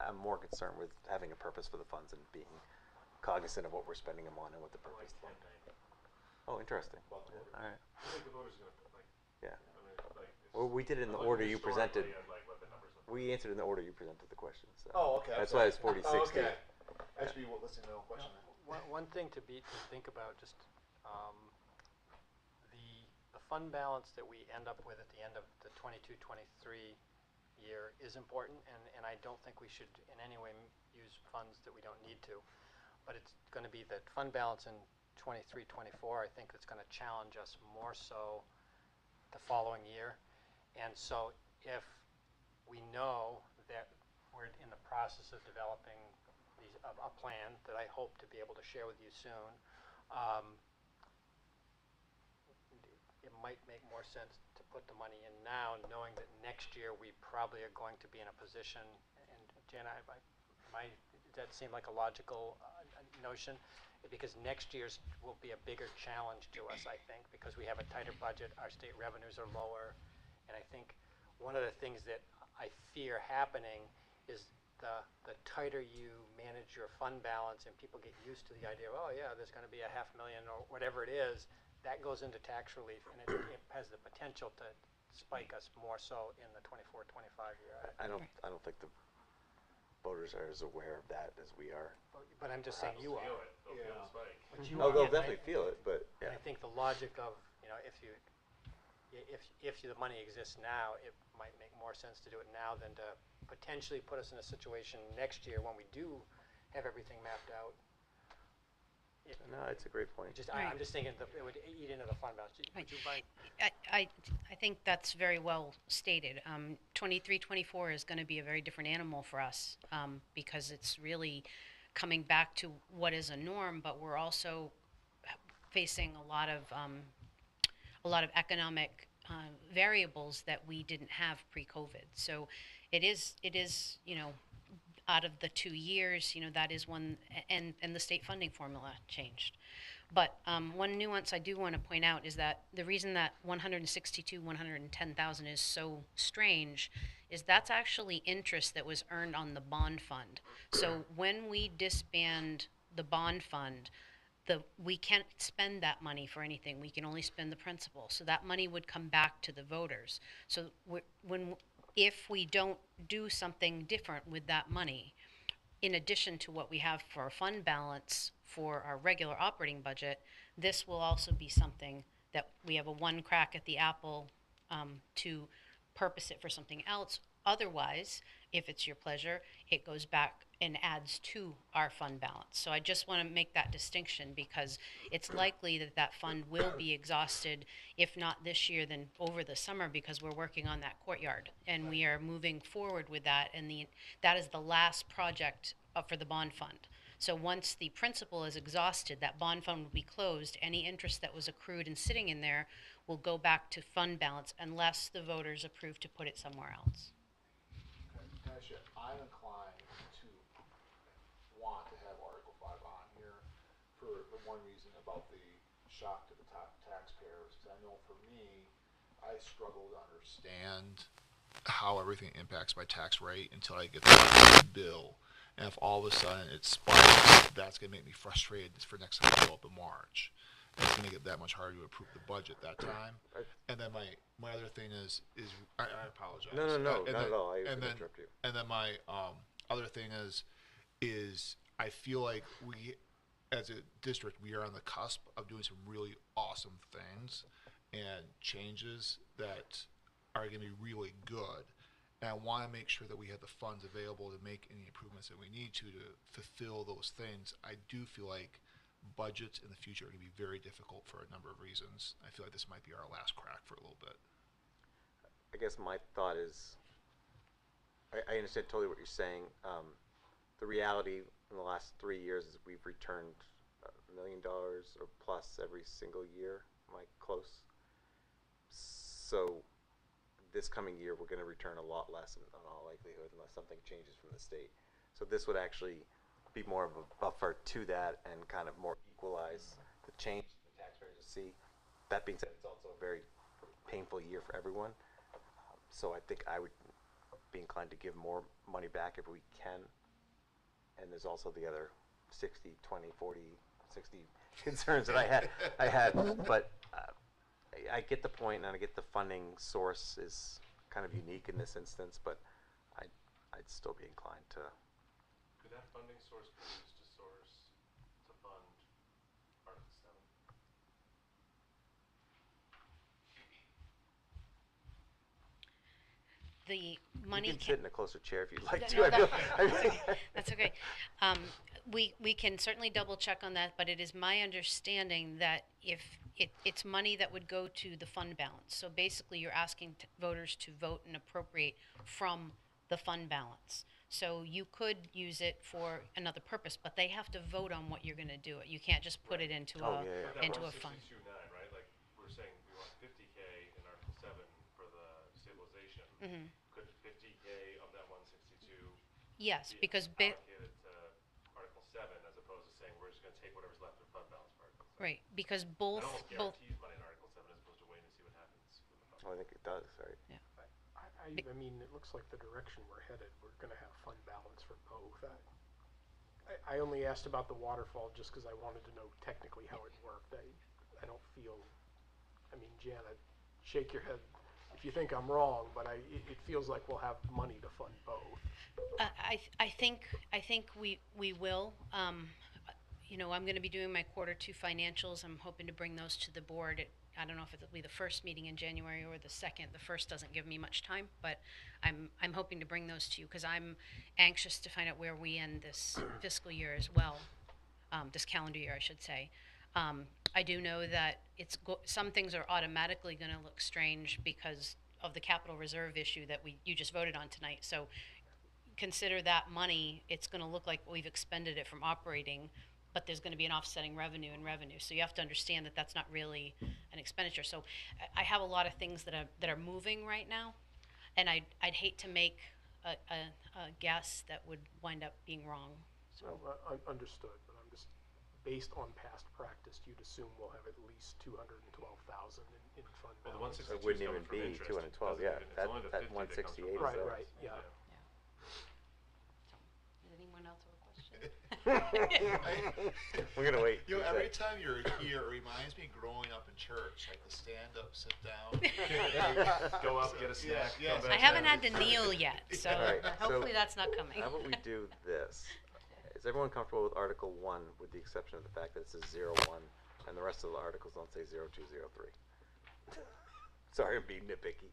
I'm more concerned with having a purpose for the funds and being cognizant of what we're spending them on and what the Or like purpose is. 1090. Oh, interesting. About the voters. All right. I think the voters are gonna like. Yeah. I mean, like. it's- Well, we did it in the I'm order looking you presented. historically at, like, what the numbers look like. We answered in the order you presented the question. So. Oh, okay. That's okay. why it's 40-60. Oh, okay. I should be listening to no question. One thing to think about, just the fund balance that we end up with at the end of the 22-23 year is important, and I don't think we should in any way use funds that we don't need to. But it's going to be the fund balance in 23-24. I think that's going to challenge us more so the following year. And so if we know that we're in the process of developing a plan that I hope to be able to share with you soon, it might make more sense to put the money in now, knowing that next year we probably are going to be in a position, Jan, does that seem like a logical notion? Because next year's will be a bigger challenge to us, I think, because we have a tighter budget, our state revenues are lower, and I think one of the things that I fear happening is the tighter you manage your fund balance and people get used to the idea of, oh yeah, there's going to be $500,000 or whatever it is, that goes into tax relief, and it has the potential to spike us more so in the 24-25 year. I don't think the voters are as aware of that as we are. But I'm just saying you are. Feel it. They'll feel Yeah. the spike. But you Oh, are. they'll And definitely feel it, but And yeah. I think the logic of, if the money exists now, it might make more sense to do it now than to potentially put us in a situation next year when we do have everything mapped out. No, it's a great point. I'm just thinking that it would eat into the fund balance. Would you buy? I think that's very well stated. 23-24 is going to be a very different animal for us because it's really coming back to what is a norm, but we're also facing a lot of economic variables that we didn't have pre-COVID. So it is out of the 2 years, that is one, and the state funding formula changed. But one nuance I do want to point out is that the reason that 110,000 is so strange is that's actually interest that was earned on the bond fund. So when we disband the bond fund, we can't spend that money for anything. We can only spend the principal. So that money would come back to the voters. So if we don't do something different with that money, in addition to what we have for our fund balance for our regular operating budget, this will also be something that we have a one crack at the apple to purpose it for something else. Otherwise, if it's your pleasure, it goes back and adds to our fund balance. So I just want to make that distinction because it's likely that that fund will be exhausted, if not this year, then over the summer, because we're working on that courtyard and we are moving forward with that. And that is the last project for the bond fund. So once the principal is exhausted, that bond fund will be closed. Any interest that was accrued and sitting in there will go back to fund balance unless the voters approve to put it somewhere else. Actually, I'm inclined to want to have Article 5 on here for the one reason about the shock to the taxpayers. Because I know for me, I struggle to understand how everything impacts my tax rate until I get the bill. And if all of a sudden it spikes, that's going to make me frustrated for next time I go up in March. And it's going to get that much harder to approve the budget that time. And then my other thing is I apologize. No, not then, at all. I and didn't then, interrupt you. And then my other thing is I feel like we, as a district, we are on the cusp of doing some really awesome things and changes that are going to be really good. And I want to make sure that we have the funds available to make any improvements that we need to fulfill those things. I do feel like budgets in the future are going to be very difficult for a number of reasons. I feel like this might be our last crack for a little bit. I guess my thought is, I understand totally what you're saying. The reality in the last 3 years is we've returned $1 million or plus every single year. Am I close? So this coming year, we're going to return a lot less in all likelihood unless something changes from the state. So this would actually be more of a buffer to that and kind of more equalize the change the taxpayers will see. That being said, it's also a very painful year for everyone. So I think I would be inclined to give more money back if we can. And there's also the other 60, 20, 40, 60 concerns that I had. But I get the point, and I get the funding source is kind of unique in this instance, but I'd still be inclined to. Could that funding source be used to fund Article 7? The money You can sit in a closer chair if you'd like No, to. that's okay. We can certainly double check on that, but it is my understanding that if it's money that would go to the fund balance. So basically, you're asking voters to vote and appropriate from the fund balance. So you could use it for another purpose, but they have to vote on what you're going to do it. You can't just put it into Oh, yeah, yeah. into a fund. 162.9, right? Like we're saying we want 50K in Article 7 for the stabilization. Mm-hmm. Could 50K of that 162 Yes, be because allocated to Article 7 as opposed to saying we're just going to take whatever's left in fund balance for Article 7. right, because That both almost guarantees money in Article 7 as opposed to waiting to see what happens with the fund. Well, I think it does, right? I mean, it looks like the direction we're headed, we're gonna have fund balance for both. I only asked about the waterfall just because I wanted to know technically how it worked. I don't feel, I mean, Janet, shake your head if you think I'm wrong, but it feels like we'll have money to fund both. I think we will. You know, I'm going to be doing my quarter two financials. I'm hoping to bring those to the board. I don't know if it'll be the first meeting in January or the second. The first doesn't give me much time, but I'm hoping to bring those to you because I'm anxious to find out where we end this fiscal year as well, this calendar year, I should say. I do know that some things are automatically going to look strange because of the capital reserve issue that you just voted on tonight. So consider that money, it's going to look like we've expended it from operating, but there's going to be an offsetting revenue and revenue. So you have to understand that that's not really an expenditure. So I have a lot of things that are moving right now, and I'd hate to make a guess that would wind up being wrong. So Understood, but I'm just, based on past practice, you'd assume we'll have at least 212,000 in fund Well, the balance. 162 It wouldn't is even coming from be interest. 212, Doesn't yeah. even- it's That only the that 50 that comes from 168 is Right, the- right, yeah. Does anyone else have a question? We're gonna wait. You know, for every that. time you're here, it reminds me growing up in church, like the stand up, sit down. Go up, get a snack, Yes. come back I haven't down. had to kneel yet, so All right, so hopefully that's not coming. How about we do this? Is everyone comfortable with Article 1 with the exception of the fact that it says 01 and the rest of the articles don't say 0203? Sorry, I'm being nitpicky.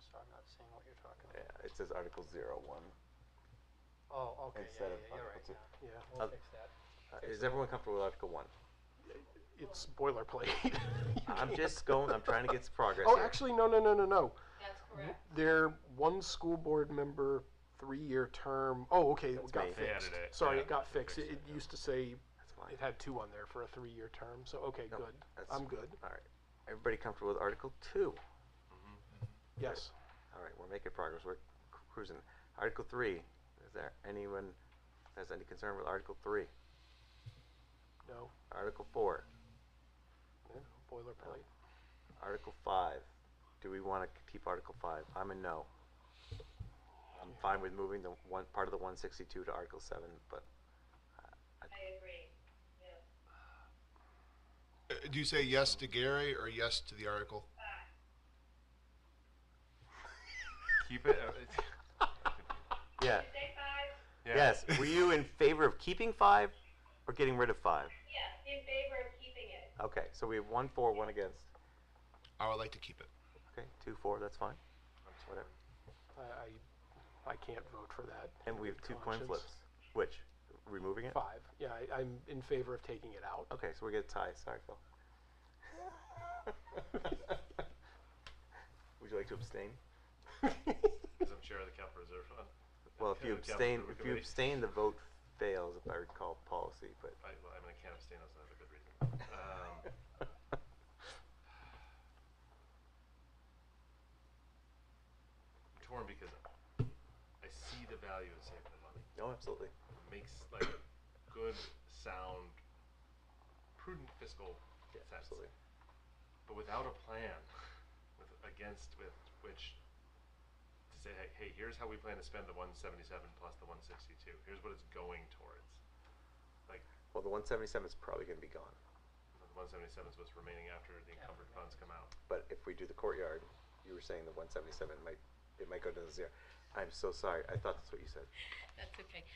So I'm not seeing what you're talking Yeah, about. it says Article 01. Oh, okay, Instead yeah, of you're right, Article yeah. Yeah, We'll Uh, fix that. Is everyone comfortable with Article 1? it's boilerplate. I'm just going, I'm trying to get some progress Oh, here. actually, no. That's correct. They're one school board member, 3-year term. Oh, okay, That's it got me. They fixed. added it, Sorry, yeah, it got they fixed. fixed It it, yeah. used to say That's fine. it had 2 on there for a 3-year term. So, okay, No, good. that's- I'm good. All right. Everybody comfortable with Article 2? Yes. All right, we're making progress. We're cruising. Article 3. Is there anyone has any concern with Article 3? No. Article 4. No, boilerplate. Article 5. Do we want to keep Article 5? I'm a no. I'm fine with moving the one part of the 162 to Article 7, but I agree, yeah. Do you say yes to Gary or yes to the article? Keep it. yeah. Say five? Yeah. Yes. Were you in favor of keeping 5 or getting rid of 5? Yes, in favor of keeping it. Okay, so we have 1 for, 1 against. I would like to keep it. Okay, 2 for, that's fine. Whatever. I can't vote for that. And we have 2 coin Conscience. flips. Which? Removing it? 5. Yeah, I'm in favor of taking it out. Okay, so we get a tie. Sorry, Phil. Would you like to abstain? Because I'm chair of the capital reserve fund. Well, if you Capital abstain, Improvement if you Committee. abstain, the vote fails, if I recall policy. But I mean, I can't abstain unless I have a good reason. I'm torn because I see the value in saving the money. no, absolutely. It makes like a good, sound, prudent fiscal Yeah, sense. absolutely. But without a plan, with which to say, hey, here's how we plan to spend the 177 plus the 162. Here's what it's going towards. Like Well, the 177 is probably going to be gone. the 177 is what's remaining after the encumbered funds come out. But if we do the courtyard, you were saying the 177 might go to the 0. I'm so sorry. I thought that's what you said. That's okay.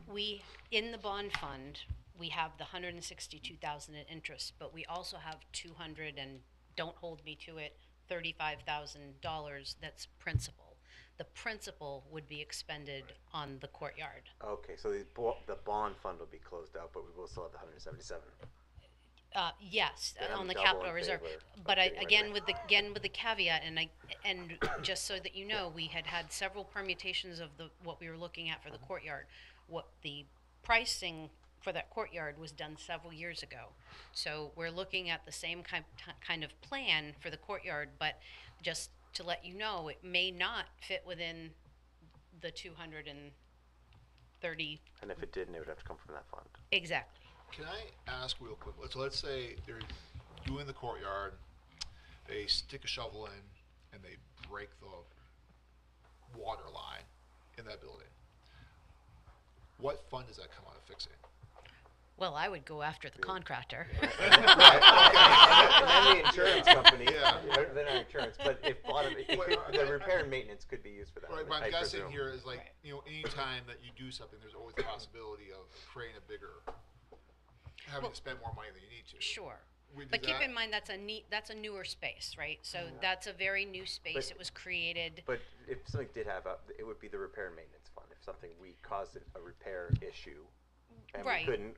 We, in the bond fund, we have the 162,000 in interest, but we also have 200 and, don't hold me to it, $35,000 that's principal. The principal would be expended on the courtyard. Okay, so the bond fund will be closed out, but we will still have the 177. Yes, Then I'm on the double capital in reserve. favor But of getting rid again, of with the caveat, and just so that you know, we had several permutations of what we were looking at for the courtyard. What the pricing for that courtyard was done several years ago. So we're looking at the same kind of plan for the courtyard, but just to let you know, it may not fit within the 200 and 30. And if it didn't, it would have to come from that fund. Exactly. Can I ask real quick? So let's say they're doing the courtyard, they stick a shovel in, and they break the water line in that building. What fund does that come out of fixing? Well, I would go after the contractor. And then the insurance company, Yeah. then our insurance, but if a lot of it, the repair and maintenance could be used for that. Right, but I I'm guessing presume. here is like, any time that you do something, there's always the possibility of creating a bigger, having to spend more money than you need to. Sure. Does But keep that- in mind, that's a newer space, right? So that's a very new space. But- It was created. But if something did have it would be the repair and maintenance fund. If something, we caused a repair issue, and Right. we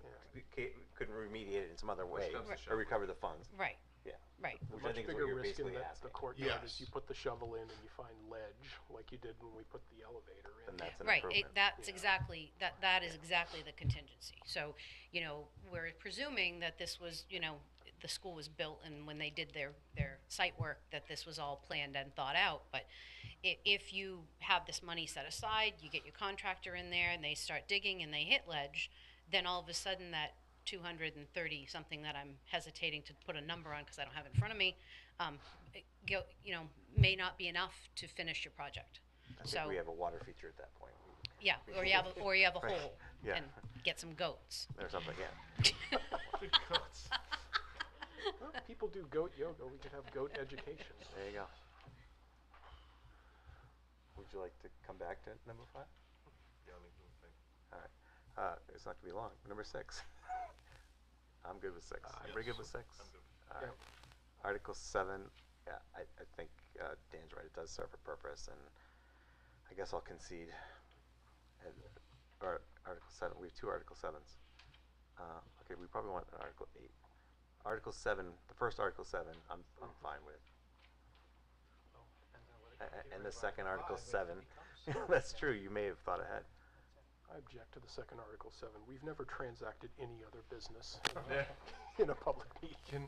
couldn't remediate it in some other way, comes to or shove. recover the funds. Right. Yeah. Right. Which I Much think is what bigger you're risk in basically the asking. courtyard Yes. is you put the shovel in and you find ledge, like you did when we put the elevator in. Then that's an Right, improvement. that's exactly, that is exactly the contingency. So, we're presuming that this was, the school was built and when they did their site work, that this was all planned and thought out. But if you have this money set aside, you get your contractor in there and they start digging and they hit ledge, then all of a sudden that 230 something that I'm hesitating to put a number on because I don't have it in front of me, may not be enough to finish your project. I think So we have a water feature at that point. yeah, or you have a Right. hole Yeah. and get some goats. Or something, yeah. Well, people do goat yoga. We could have goat education. There you go. Would you like to come back to number 5? Yeah, let me think. All right. It's not going to be long. Number 6. I'm good with 6. Everybody good with 6? I'm good. All right. Article 7. Yeah, I think Dan's right. It does serve a purpose, and I guess I'll concede. Article 7. We have 2 Article 7s. Okay, we probably want an Article 8. Article 7, the first Article 7, I'm fine with. And the second Article 7, that's true, you may have thought ahead. I object to the second Article 7. We've never transacted any other business Yeah. in a public meeting. Can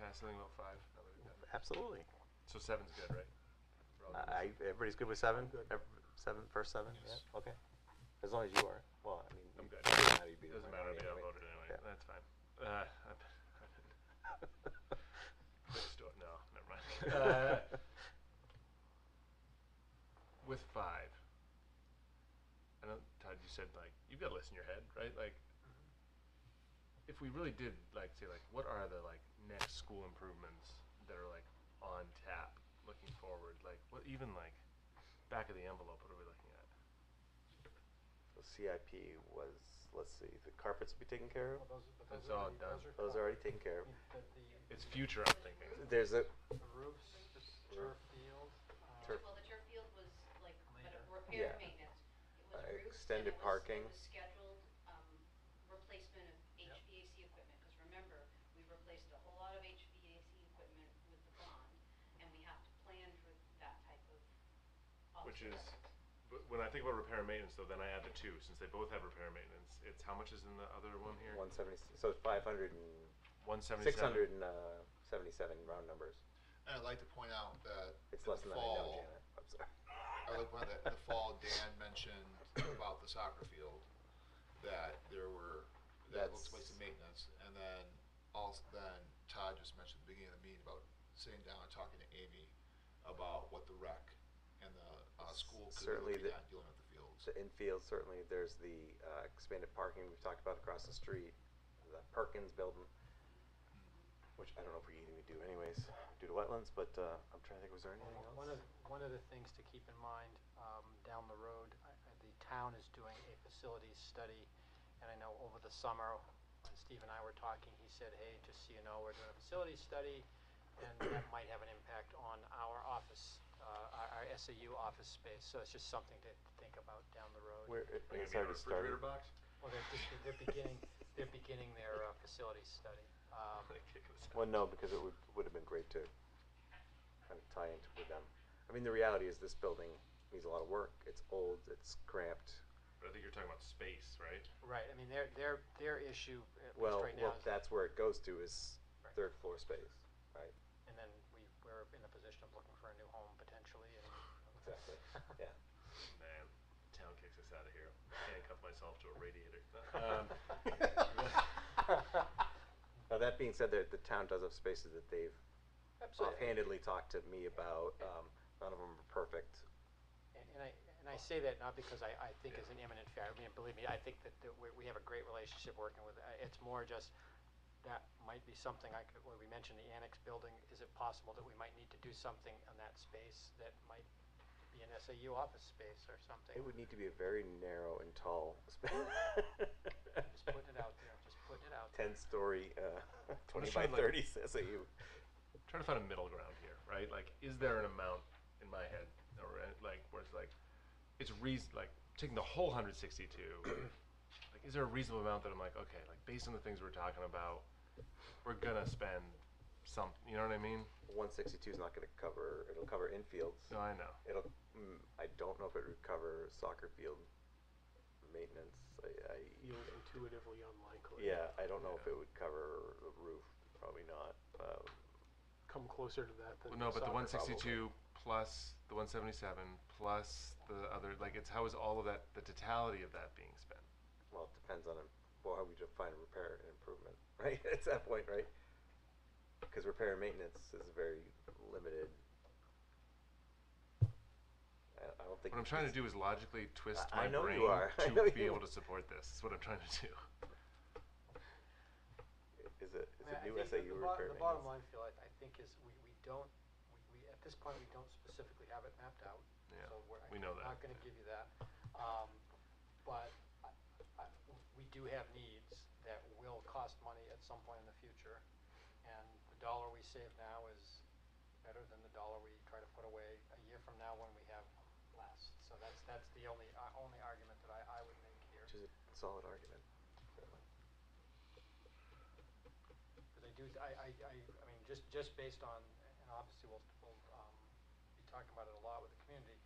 I ask something about 5? Now that we've done that? Absolutely. So 7's good, right? We're all good with Everybody's good with 7? good. 7, first 7? Yes. Yeah, okay. As long as you are. Well, I mean, I'm good. it doesn't matter, you'd be it. the Doesn't matter to me. I minority voted anyway. Yeah. That's fine. Let's do it. No, never mind. With 5, I know, Todd, you said, like, you've got a list in your head, right? Like, if we really did, like, say, like, what are the, like, next school improvements that are, like, on tap, looking forward? Like, what, even, like, back of the envelope, what are we looking at? The CIP was, let's see, the carpets will be taken care of? That's all done. Those are already taken care of. It's future, I'm thinking. There's a, The roofs, the turf field. Turf. Well, the turf field was like repair Yeah. and maintenance. It was roofs. Extended and it parking. It was scheduled replacement of HVAC equipment, because remember, we replaced a whole lot of HVAC equipment with the bond, and we have to plan for that type of Which is, obsolescence. but when I think about repair and maintenance, though, then I add the 2, since they both have repair and maintenance. It's how much is in the other one here? 170, so it's 500 and 177. 677 round numbers. And I'd like to point out that It's in less the than that, I know, fall, Janet. I'm sorry. I like when in the fall Dan mentioned about the soccer field, that there were, that looks like some maintenance, and then Todd just mentioned at the beginning of the meeting about sitting down and talking to Amy about what the rec and the school could Certainly really be the- at dealing with the fields. The infield, certainly, there's the expanded parking we've talked about across the street, the Perkins building, which I don't know if we can even do anyways due to wetlands, but I'm trying to think, was there anything else? One of the things to keep in mind down the road, the town is doing a facilities study, and I know over the summer when Steve and I were talking, he said, hey, just so you know, we're doing a facilities study, and that might have an impact on our office, our SAU office space. So it's just something to think about down the road. Where, Are you it's gonna already be in a refrigerator started. box? Well, they're beginning their facilities study. Kick us out. Well, no, because it would have been great to kind of tie into with them. I mean, the reality is this building needs a lot of work. It's old, it's cramped. But I think you're talking about space, right? Right. I mean, their issue, at Well, least right now, is that's where it goes to is Right. third floor space, right? and then we're in a position of looking for a new home potentially. And Exactly. Yeah. Man, town kicks us out of here. Handcuff myself to a radiator. Now, that being said, the town does have spaces that they've Absolutely. offhandedly talked to me about. None of them are perfect. And I say that not because I think it's an imminent fair. I mean, believe me, I think that we have a great relationship working with. It's more just that might be something when we mentioned the annex building, is it possible that we might need to do something on that space that might be an SAU office space or something? It would need to be a very narrow and tall space. Just putting it out there. Just putting it out there. 10-story, 20 just by trying to, 30 SAU. Trying to find a middle ground here, right? Like, is there an amount in my head, or like, where it's like, it's like taking the whole 162. Like, is there a reasonable amount that I'm like, okay, like based on the things we're talking about, we're gonna spend some. You know what I mean? 162 is not going to cover. It'll cover infields. No, I know. It'll. I don't know if it would cover soccer field maintenance. Feels intuitively unlikely. Yeah, I don't know if it would cover the roof. Probably not. Come closer to that than Well, no, but the soccer 162 plus the 177 plus the other, like, it's how is all of that, the totality of that being spent? Well, it depends on how we define repair and improvement, right? At that point, right? Because repair and maintenance is very limited. I don't think. What I'm trying to do is logically twist I my know brain you are. I to know be you able to support this. That's what I'm trying to do. Is it I new think SAU repair the maintenance? bottom line, Phil, I think is we don't, at this point, we don't specifically have it mapped out. Yeah, So we know that, I'm not gonna yeah. give you that. But we do have needs that will cost money at some point in the future. And the dollar we save now is better than the dollar we try to put away a year from now when we have less. So that's the only argument that I would make here. Which is a solid argument. Certainly. Because I mean, just based on, and obviously we'll be talking about it a lot with the community,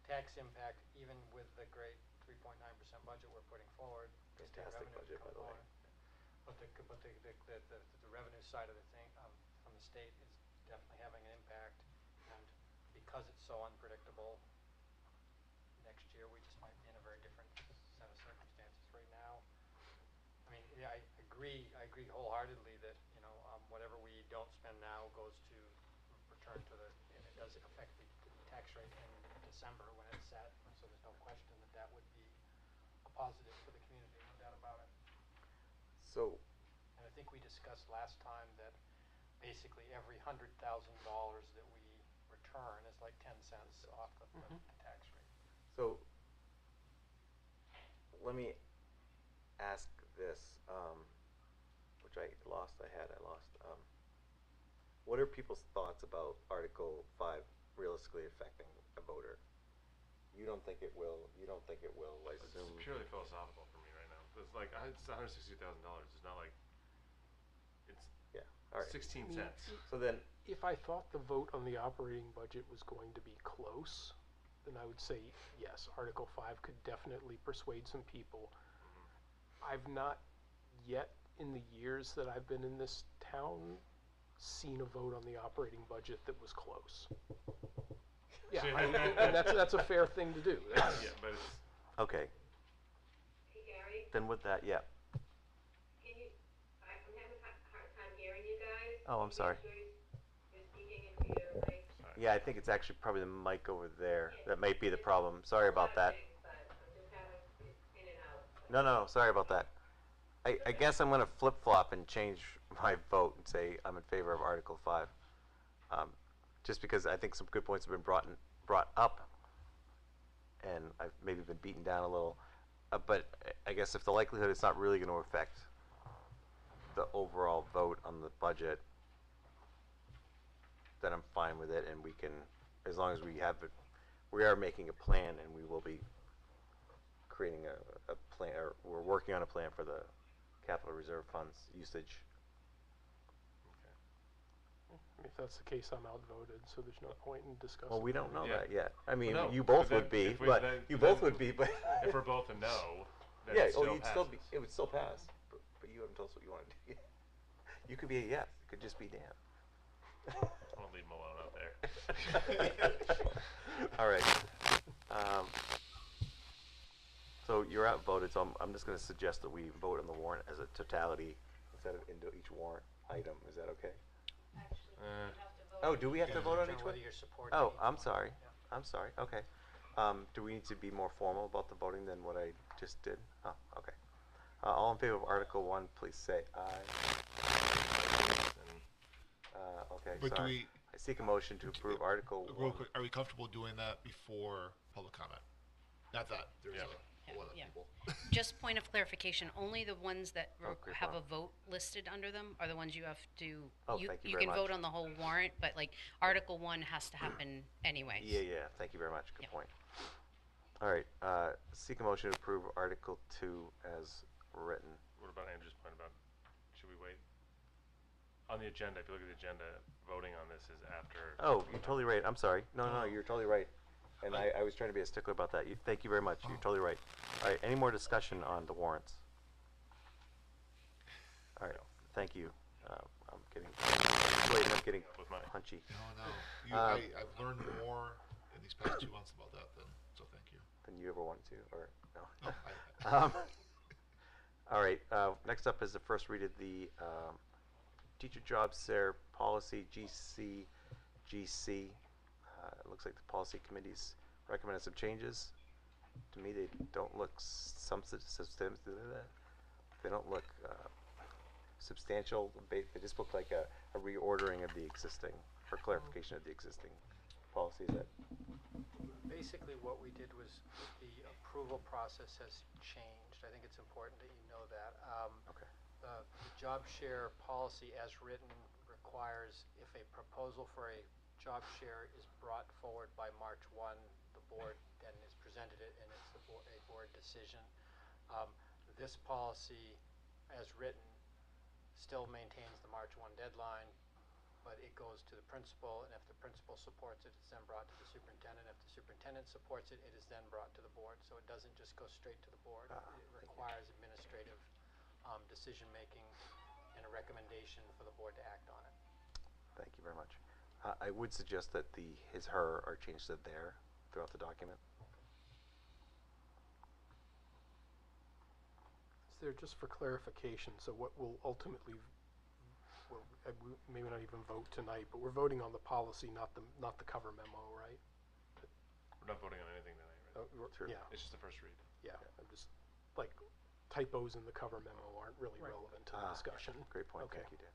tax impact, even with the great 3.9% budget we're putting forward, the state Fantastic revenue budget, by the way. component, but the revenue side of the thing from the state is definitely having an impact, and because it's so unpredictable, next year we just might be in a very different set of circumstances. Right now, I mean, yeah, I agree wholeheartedly that, whatever we don't spend now goes to return to and it does affect the tax rate in December when it's set, so there's no question that would be a positive for the community, no doubt about it. So, And I think we discussed last time that basically every $100,000 that we return is like 10 cents off the tax rate. so let me ask this, which I lost. What are people's thoughts about Article 5 realistically affecting a voter? You don't think it will. You don't think it will. I It's assume. purely philosophical for me right now. It's like, it's $160,000. It's not like, it's Yeah. All right. 16 cents. So then, If I thought the vote on the operating budget was going to be close, then I would say yes, Article 5 could definitely persuade some people. I've not yet, in the years that I've been in this town, seen a vote on the operating budget that was close. Yeah, and that's a fair thing to do. Yeah, but it's, okay. Hey, Gary, Then with that, yeah. I'm having a hard time hearing you guys. Oh, I'm sorry. Make sure you're speaking into your mic. Yeah, I think it's actually probably the mic over there that might be the problem. Sorry about that. But I'm just having it in and out. No, sorry about that. I guess I'm going to flip-flop and change my vote and say I'm in favor of Article 5. Just because I think some good points have been brought up, and I've maybe been beaten down a little. But I guess if the likelihood it's not really going to affect the overall vote on the budget, then I'm fine with it, and we can, as long as we have it, we are making a plan, and we will be creating a plan, or we're working on a plan for the capital reserve funds usage. If that's the case, I'm outvoted, so there's no point in discussing. Well, we don't know Yeah. that yet. I mean, Well, no, you both but would be, if we- but then- you then both would be, but if we're both a no, then yeah, it still you'd still be, passes. it would still pass. But you haven't told us what you want to do. You could be a yes. It could just be Dan. I won't leave him alone out there. All right. So you're outvoted, so I'm just gonna suggest that we vote on the warrant as a totality instead of into each warrant item. Is that okay? Actually, you have to vote. Oh, do we have to vote on Determine each one? whether you're supporting Oh, each I'm one. sorry. Yeah. I'm sorry. Okay. Do we need to be more formal about the voting than what I just did? Oh, okay. All in favor of Article 1, please say aye. Okay, But do sorry. we- I seek a motion to approve Article 1. Real quick, are we comfortable doing that before public comment? Not that there's Yeah. a whole lot of Yeah. people. Just point of clarification, only the ones that Okay, have fine. a vote listed under them are the ones you have to, Oh, thank you you very can vote much. on the whole warrant, but like Article 1 has to happen anyways. Yeah, thank you very much. Good Yeah. point. All right, seek a motion to approve Article 2 as written. What about Andrew's point about, should we wait? On the agenda, if you look at the agenda, voting on this is after. Oh, you're totally right. I'm sorry. No, Oh. you're totally right. And I was trying to be a stickler about that. Thank you very much. You're totally right. All right, any more discussion on the warrants? All right, thank you. I'm getting, I'm getting With mine. punchy. No. I've learned more in these past 2 months about that so thank you. Than you ever wanted to, or no? No, All right, next up is the first read of the teacher job share policy, GCGC. It looks like the policy committee's recommended some changes. To me, they don't look they don't look substantial. They just look like a reordering of the existing, or clarification of the existing policies. That Basically, what we did was the approval process has changed. I think it's important that you know that. okay. The job share policy as written requires if a proposal for a job share is brought forward by March 1, the board then is presented it and it's a board decision. This policy as written still maintains the March 1 deadline, but it goes to the principal, and if the principal supports it, it's then brought to the superintendent. If the superintendent supports it, it is then brought to the board. So it doesn't just go straight to the board. It requires administrative decision-making and a recommendation for the board to act on it. Thank you very much. I would suggest that the his, her are changed to their throughout the document. Is there, just for clarification, so what will ultimately, we maybe not even vote tonight, but we're voting on the policy, not the cover memo, right? We're not voting on anything tonight, right? True. Yeah, It's just the first read. yeah, I'm just, like, typos in the cover memo aren't really relevant to the discussion. Great point. Okay. Thank you, Dan.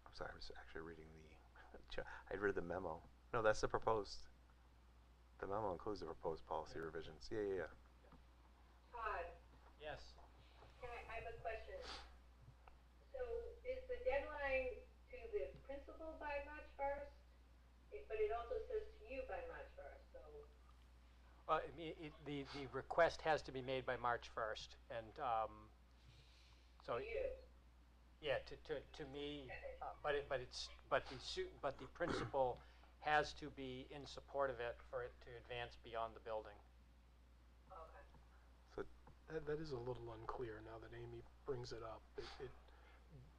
I'm sorry, I was actually reading I'd read the memo. No, that's the proposed. The memo includes the proposed policy revisions. Yeah. Todd, Yes. I have a question. So is the deadline to the principal by March 1st? But it also says to you by March 1st, so. The request has to be made by March 1st, and so. To you. Yeah, to me, but the principal has to be in support of it for it to advance beyond the building. Okay. So That is a little unclear now that Amy brings it up.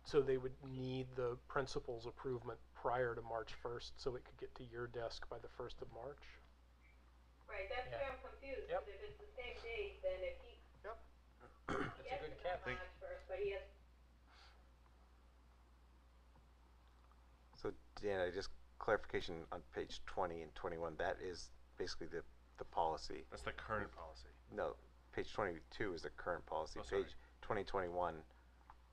So they would need the principal's approval prior to March 1st so it could get to your desk by the 1st of March? Right, that's Yeah. where I'm confused, Yep. because if it's the same date, then if he Yep. That's a gets good it catch. on March 1st, but he has. So Dan, just clarification on page 20 and 21. That is basically the policy. That's the current policy. No, page 22 is the current policy. Oh, sorry. Page 2021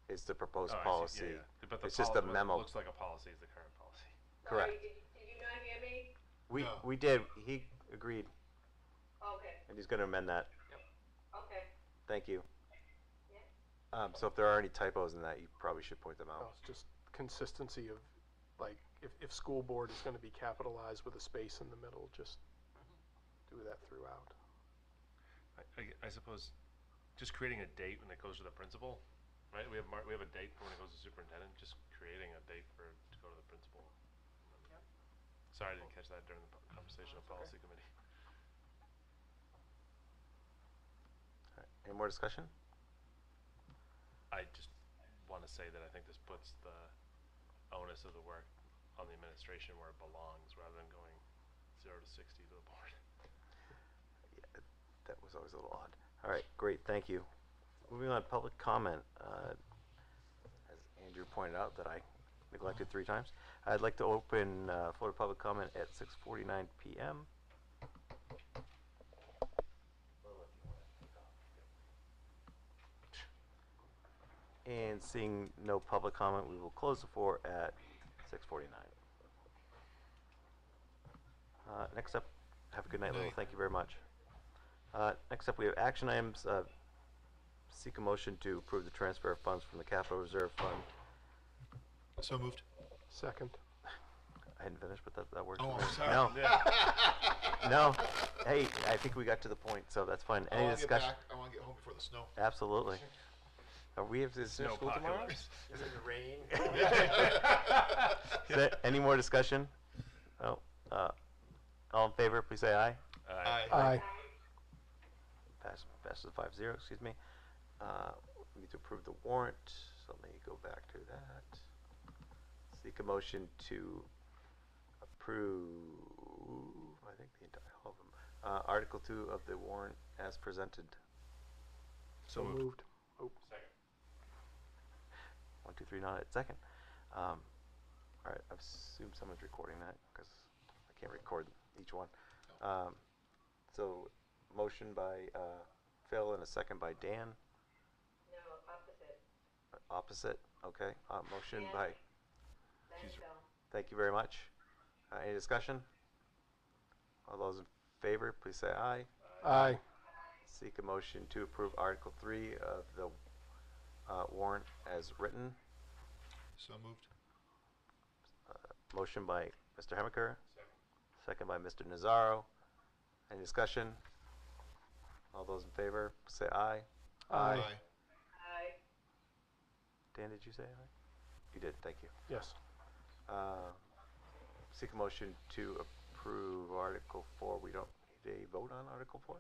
is the proposed Oh, I see. policy. Yeah. But the It's just the what memo. looks like a policy is the current policy. Correct. Sorry, did you not hear me? No. We did. He agreed, Okay, and he's going to amend that. okay. Thank you. Yeah. So if there are any typos in that, you probably should point them Well, out. it's just consistency of, like, if school board is going to be capitalized with a space in the middle, just do that throughout. I suppose just creating a date when it goes to the principal, right? We have a date for when it goes to superintendent, just creating a date for it to go to the principal. Sorry, I didn't catch that during the conversation of policy committee. All right. Any more discussion? I just want to say that I think this puts the onus of the work on the administration where it belongs, rather than going 0 to 60 to the board. Yeah, that was always a little odd. All right, great, thank you. Moving on, public comment. As Andrew pointed out, that I neglected 3 times. I'd like to open floor to public comment at 6:49 p.m. And seeing no public comment, we will close the floor at 6:49. Next up, have a good night, Lil. Night. Thank you very much. Next up, we have action items. Seek a motion to approve the transfer of funds from the Capital Reserve Fund. So moved. Second. I hadn't finished, but that works. Oh, for me. I'm sorry. No, no. Hey, I think we got to the point, so that's fine. I Any want to get discussion? back. I want to get home before the snow. Absolutely. Are we have to school tomorrow? Snowpocalypse. Is it the rain? Is there any more discussion? No. All in favor, please say aye. Aye. Passes 5-0, excuse me. We need to approve the warrant, so let me go back to that. Seek a motion to approve, I think the entire, all of them, Article 2 of the warrant as presented. So moved. Oh, Second. 1, 2, 3, not at second. All right, I assume someone's recording that because I can't record each one. So, motion by Phil and a second by Dan. No, opposite. Opposite, okay. Motion Dan. by, Thanks, Phil. thank you very much. Any discussion? All those in favor, please say aye. aye. Seek a motion to approve Article 3 of the warrant as written. So moved. Motion by Mr. Hemaker. Second by Mr. Nazaro. Any discussion? All those in favor, say aye. Aye. Aye. Dan, did you say aye? You did, thank you. Yes. Seek a motion to approve Article 4. We don't need a vote on Article 4?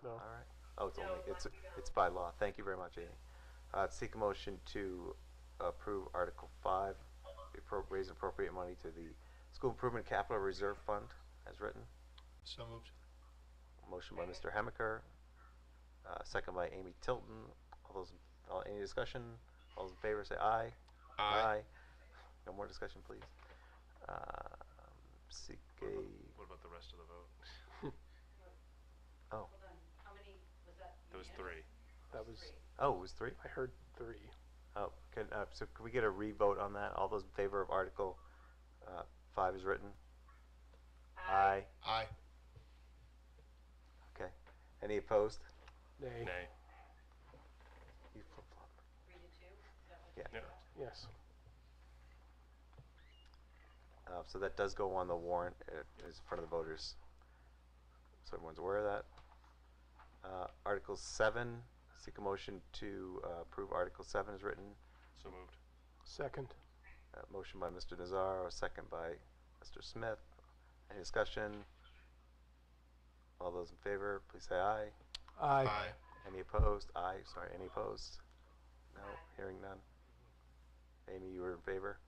No. All right. Oh, it's No, only, we don't. it's by law. Thank you very much, Amy. Seek a motion to approve Article 5, raise and appropriate money to the School Improvement Capital Reserve Fund as written. So moved. Motion by Mr. Hemaker, second by Amy Tilton. Any discussion? All those in favor say aye. Aye. No more discussion, please. Seek a, What about the rest of the vote? oh, Hold on, how many, was that? There was unanimous? 3. That was, oh, it was 3? I heard 3. Oh, so can we get a re-vote on that? All those in favor of Article 5 is written? Aye. Aye. Okay. Any opposed? Nay. Nay. You flip-flop. 3 to 2? Is that what Yeah. you Yeah. Yes. So that does go on the warrant. It is in front of the voters. So everyone's aware of that. Article 7, seek a motion to approve Article 7 is written. So moved. Second. Motion by Mr. Nazaro, second by Mr. Smith. Any discussion? All those in favor, please say aye. Aye. Any opposed? Aye. Sorry, any opposed? No, hearing none. Amy, you were in favor?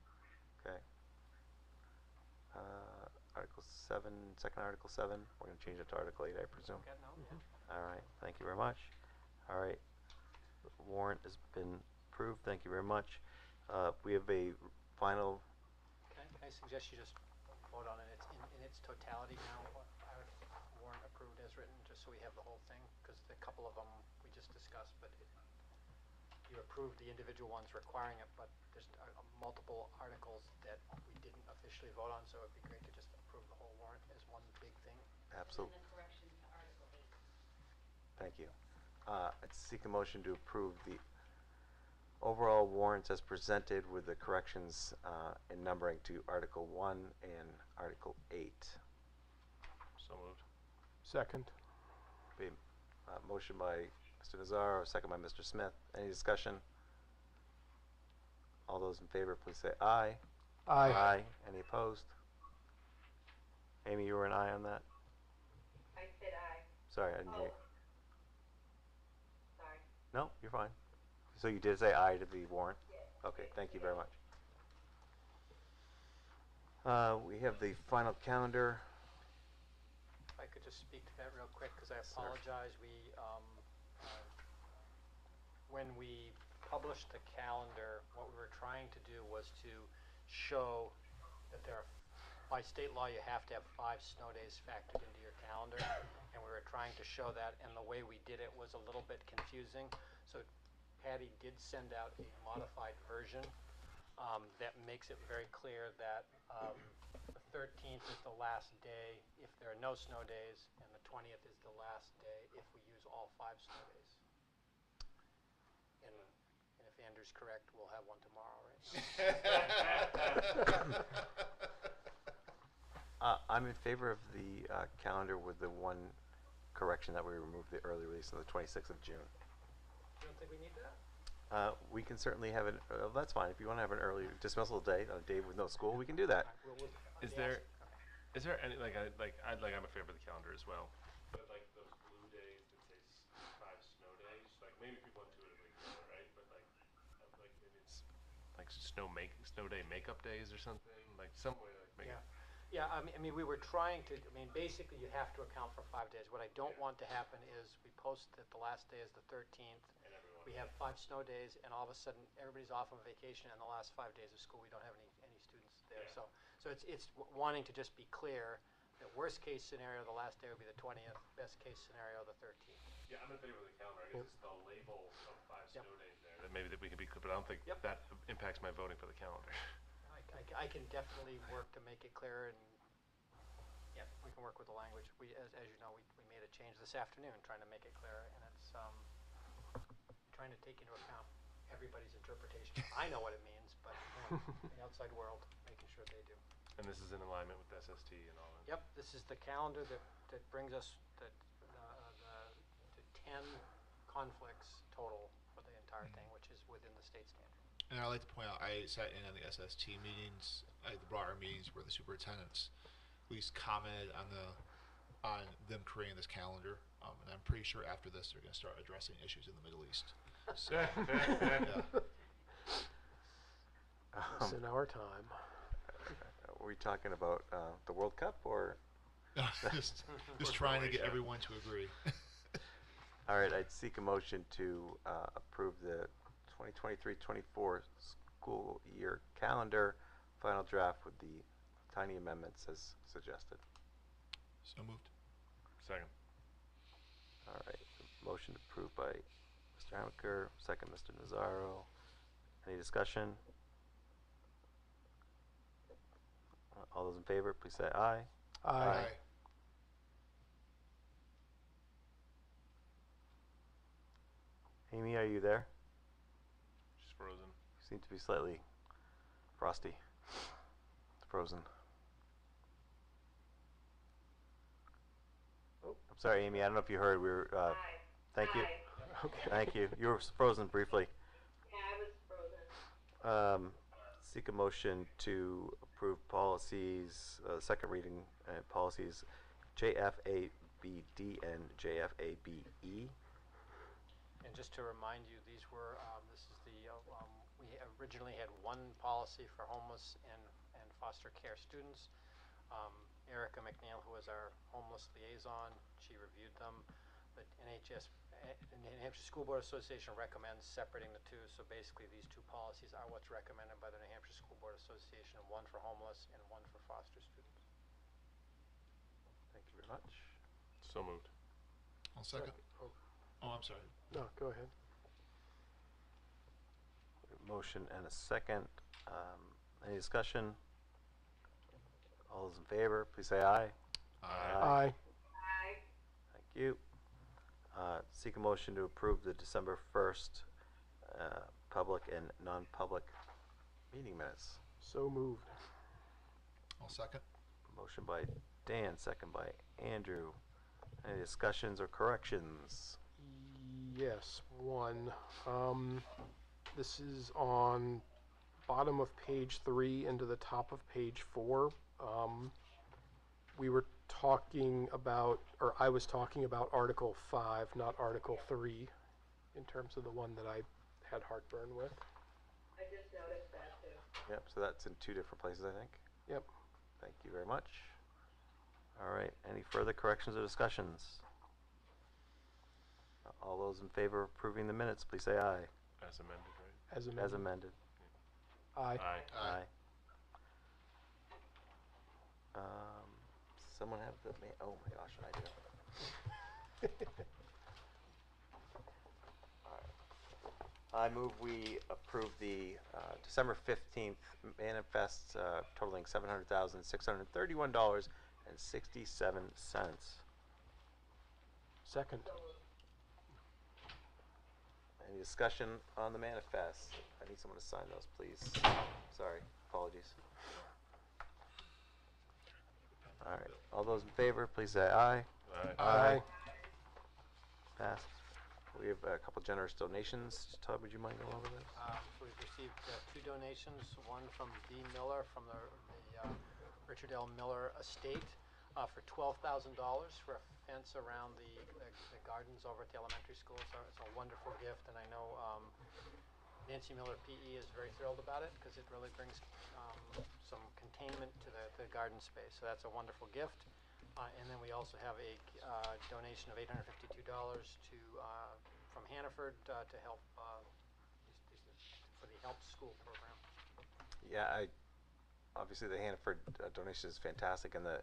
Okay. Article 7, second Article 7. We're going to change it to Article 8, I presume. Okay, no, yeah. All right, thank you very much. All right, the warrant has been approved. Thank you very much. We have a final. Can I suggest you just vote on it in its totality now, warrant approved as written, just so we have the whole thing? Because a couple of them we just discussed, but you approved the individual ones requiring it, but there's multiple articles that we didn't officially vote on, so it'd be great to just approve the whole warrant as one big thing. Absolutely. And the correction to Article 8. Thank you. I'd seek a motion to approve the overall warrants as presented with the corrections in numbering to Article 1 and Article 8. So moved. Second. Motion by Mr. Nazaro, second by Mr. Smith. Any discussion? All those in favor, please say aye. Aye. Any opposed? Amy, you were an aye on that? I said aye. Sorry, I didn't hear you. Sorry. No, you're fine. So you did say aye to the warrant? Yes. Okay, thank you very much. We have the final calendar. If I could just speak to that real quick, because I Yes, sir. apologize, when we published the calendar, what we were trying to do was to show that by state law, you have to have 5 snow days factored into your calendar, and we were trying to show that, and the way we did it was a little bit confusing. So Patty did send out a modified version that makes it very clear that the 13th is the last day if there are no snow days, and the 20th is the last day if we use all 5 snow days. And if Andrew's correct, we'll have one tomorrow, right? I'm in favor of the calendar with the one correction that we removed the early release on the 26th of June. You don't think we need that? We can certainly have an, that's fine. If you want to have an early dismissal day, on a day with no school, we can do that. Is there any I'm in favor of the calendar as well. But like those blue days that say 5 snow days, like maybe people intuitively know it, right? But like maybe it's like snow day makeup days or something, like some way to make it. Yeah, I mean, we were trying to, basically you have to account for 5 days. What I don't want to happen is we post that the last day is the 13th. We have 5 snow days, and all of a sudden everybody's off on vacation, and the last 5 days of school we don't have any students there. Yeah. So it's wanting to just be clear that worst case scenario, the last day would be the 20th. Best case scenario, the 13th. Yeah, I'm in favor of the calendar. I guess it's the label of 5 Yep. snow days there that maybe that we can be clear, but I don't think Yep. that impacts my voting for the calendar. I can definitely work to make it clear, and yeah, we can work with the language. As you know, we made a change this afternoon trying to make it clear, and it's trying to take into account everybody's interpretation. I know what it means, but the outside world, making sure they do. And this is in alignment with SST and all that. Yep, this is the calendar that brings us to 10 conflicts total for the entire thing, which is within the state standard. And I'd like to point out, I sat in on the SST meetings, the broader meetings where the superintendents at least commented on them creating this calendar. And I'm pretty sure after this, they're going to start addressing issues in the Middle East. So, yeah. It's in our time. Are we talking about the World Cup or? just trying to get everyone to agree. All right, I'd seek a motion to approve the 2023-24 school year calendar final draft with the tiny amendments as suggested. So moved. Second. All right, motion approved by Mr. Hammaker, second Mr. Nazaro. Any discussion? All those in favor, please say aye. Aye. Amy, are you there? She's frozen. You seem to be slightly frosty. Frozen. Oh. I'm sorry, Amy. I don't know if you heard. We were. Hi. Thank you. Hi. Okay. Thank you. You were frozen briefly. Yeah, I was frozen. Seek a motion to approve policies, second reading policies JFABD and JFABE. And just to remind you, these were, this is the, we originally had one policy for homeless and foster care students. Erica McNeil, who was our homeless liaison, she reviewed them. But the New Hampshire School Board Association recommends separating the two. So basically these two policies are what's recommended by the New Hampshire School Board Association, one for homeless and one for foster students. Thank you very much. So moved. I'll second. Oh, Oh, I'm sorry. no, go ahead. Motion and a second. Any discussion? All those in favor, please say aye. Aye. Hi. Thank you. Seek a motion to approve the December 1st public and non-public meeting minutes. So moved. I'll second. Motion by Dan, second by Andrew. Any discussions or corrections? Yes, one. This is on bottom of page 3 into the top of page 4. We were talking about, or I was talking about Article 5, not Article 3, in terms of the one that I had heartburn with. I just noticed that too. Yep, so that's in two different places, I think. Yep. Thank you very much. All right, any further corrections or discussions? All those in favor of approving the minutes, please say aye. As amended, right? As amended. As amended. Aye. Aye. Someone have the, oh my gosh, I do. I move we approve the December 15th manifest totaling $700,631.67. Second. Any discussion on the manifest? I need someone to sign those, please. Sorry, apologies. All right, all those in favor, please say aye. Aye. Passed. We have a couple generous donations. Todd, would you mind going over this? So we've received 2 donations, one from B. Miller from the Richard L. Miller estate for $12,000 for a fence around the gardens over at the elementary school. So it's a wonderful gift, and I know Nancy Miller PE is very thrilled about it because it really brings some containment to the garden space. So that's a wonderful gift. And then we also have a donation of $852 from Hannaford to help for the Help School program. Yeah, obviously the Hannaford donation is fantastic, and the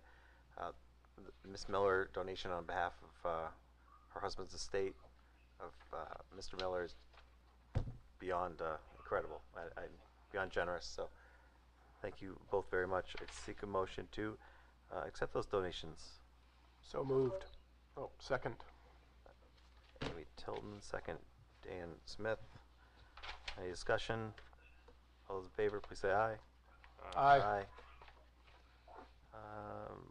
Miss Miller donation on behalf of her husband's estate of Mr. Miller is beyond incredible, beyond generous. So thank you both very much. I seek a motion to accept those donations. So moved. Oh, second. Amy Tilton, second. Dan Smith. Any discussion? All those in favor, please say aye. Aye.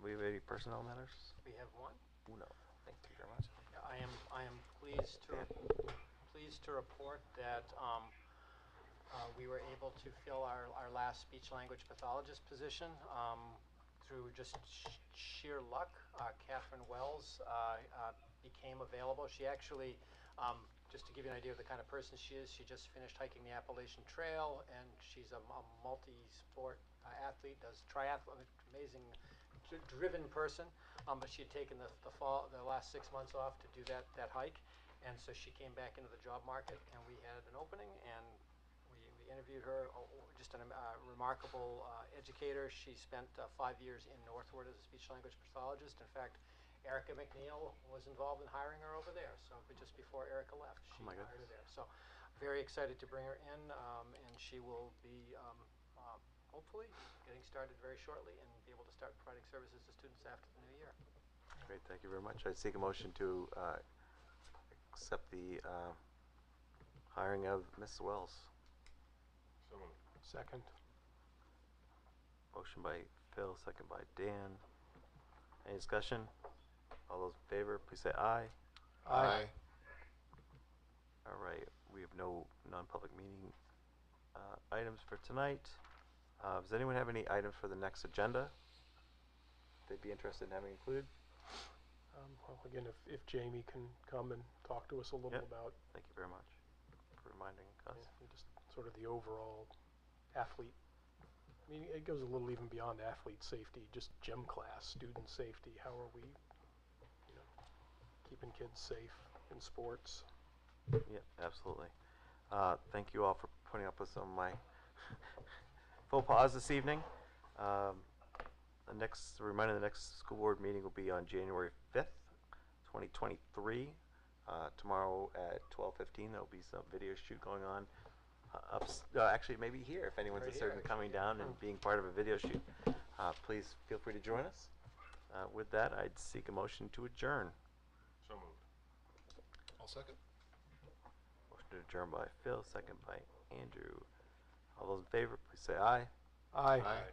We have any personnel matters? We have one. No. Thank you very much. I am pleased to report that we were able to fill our last speech language pathologist position through just sheer luck. Catherine Wells became available. She actually, just to give you an idea of the kind of person she is, she just finished hiking the Appalachian Trail, and she's a multi-sport athlete, does triathlon, amazing, driven person. But she had taken the last 6 months off to do that hike, and so she came back into the job market, and we had an opening, and we interviewed her. Just a remarkable educator. She spent 5 years in Northwood as a speech language pathologist. In fact, Erica McNeil was involved in hiring her over there. So just before Erica left, she hired her there. So very excited to bring her in, and she will be hopefully getting started very shortly and be able to start providing services to students after the new year. Great, thank you very much. I seek a motion to accept the hiring of Ms. Wells. So moved. Second. Motion by Phil, second by Dan. Any discussion? All those in favor, please say aye. Aye. All right, we have no non-public meeting items for tonight. Does anyone have any items for the next agenda they'd be interested in having included? Well, again, if Jamie can come and talk to us a little about Thank you very much for reminding us. just sort of the overall athlete. I mean, it goes a little even beyond athlete safety, just gym class, student safety. How are we, keeping kids safe in sports? Yeah, absolutely. Thank you all for putting up with some of my faux pas this evening. The next school board meeting will be on January 5th, 2023. Tomorrow at 12:15, there will be some video shoot going on. Actually, maybe here, if anyone's interested in coming down and being part of a video shoot. Please feel free to join us. With that, I'd seek a motion to adjourn. So moved. I'll second. Motion to adjourn by Phil, second by Andrew. All those in favor, please say aye. Aye. Aye.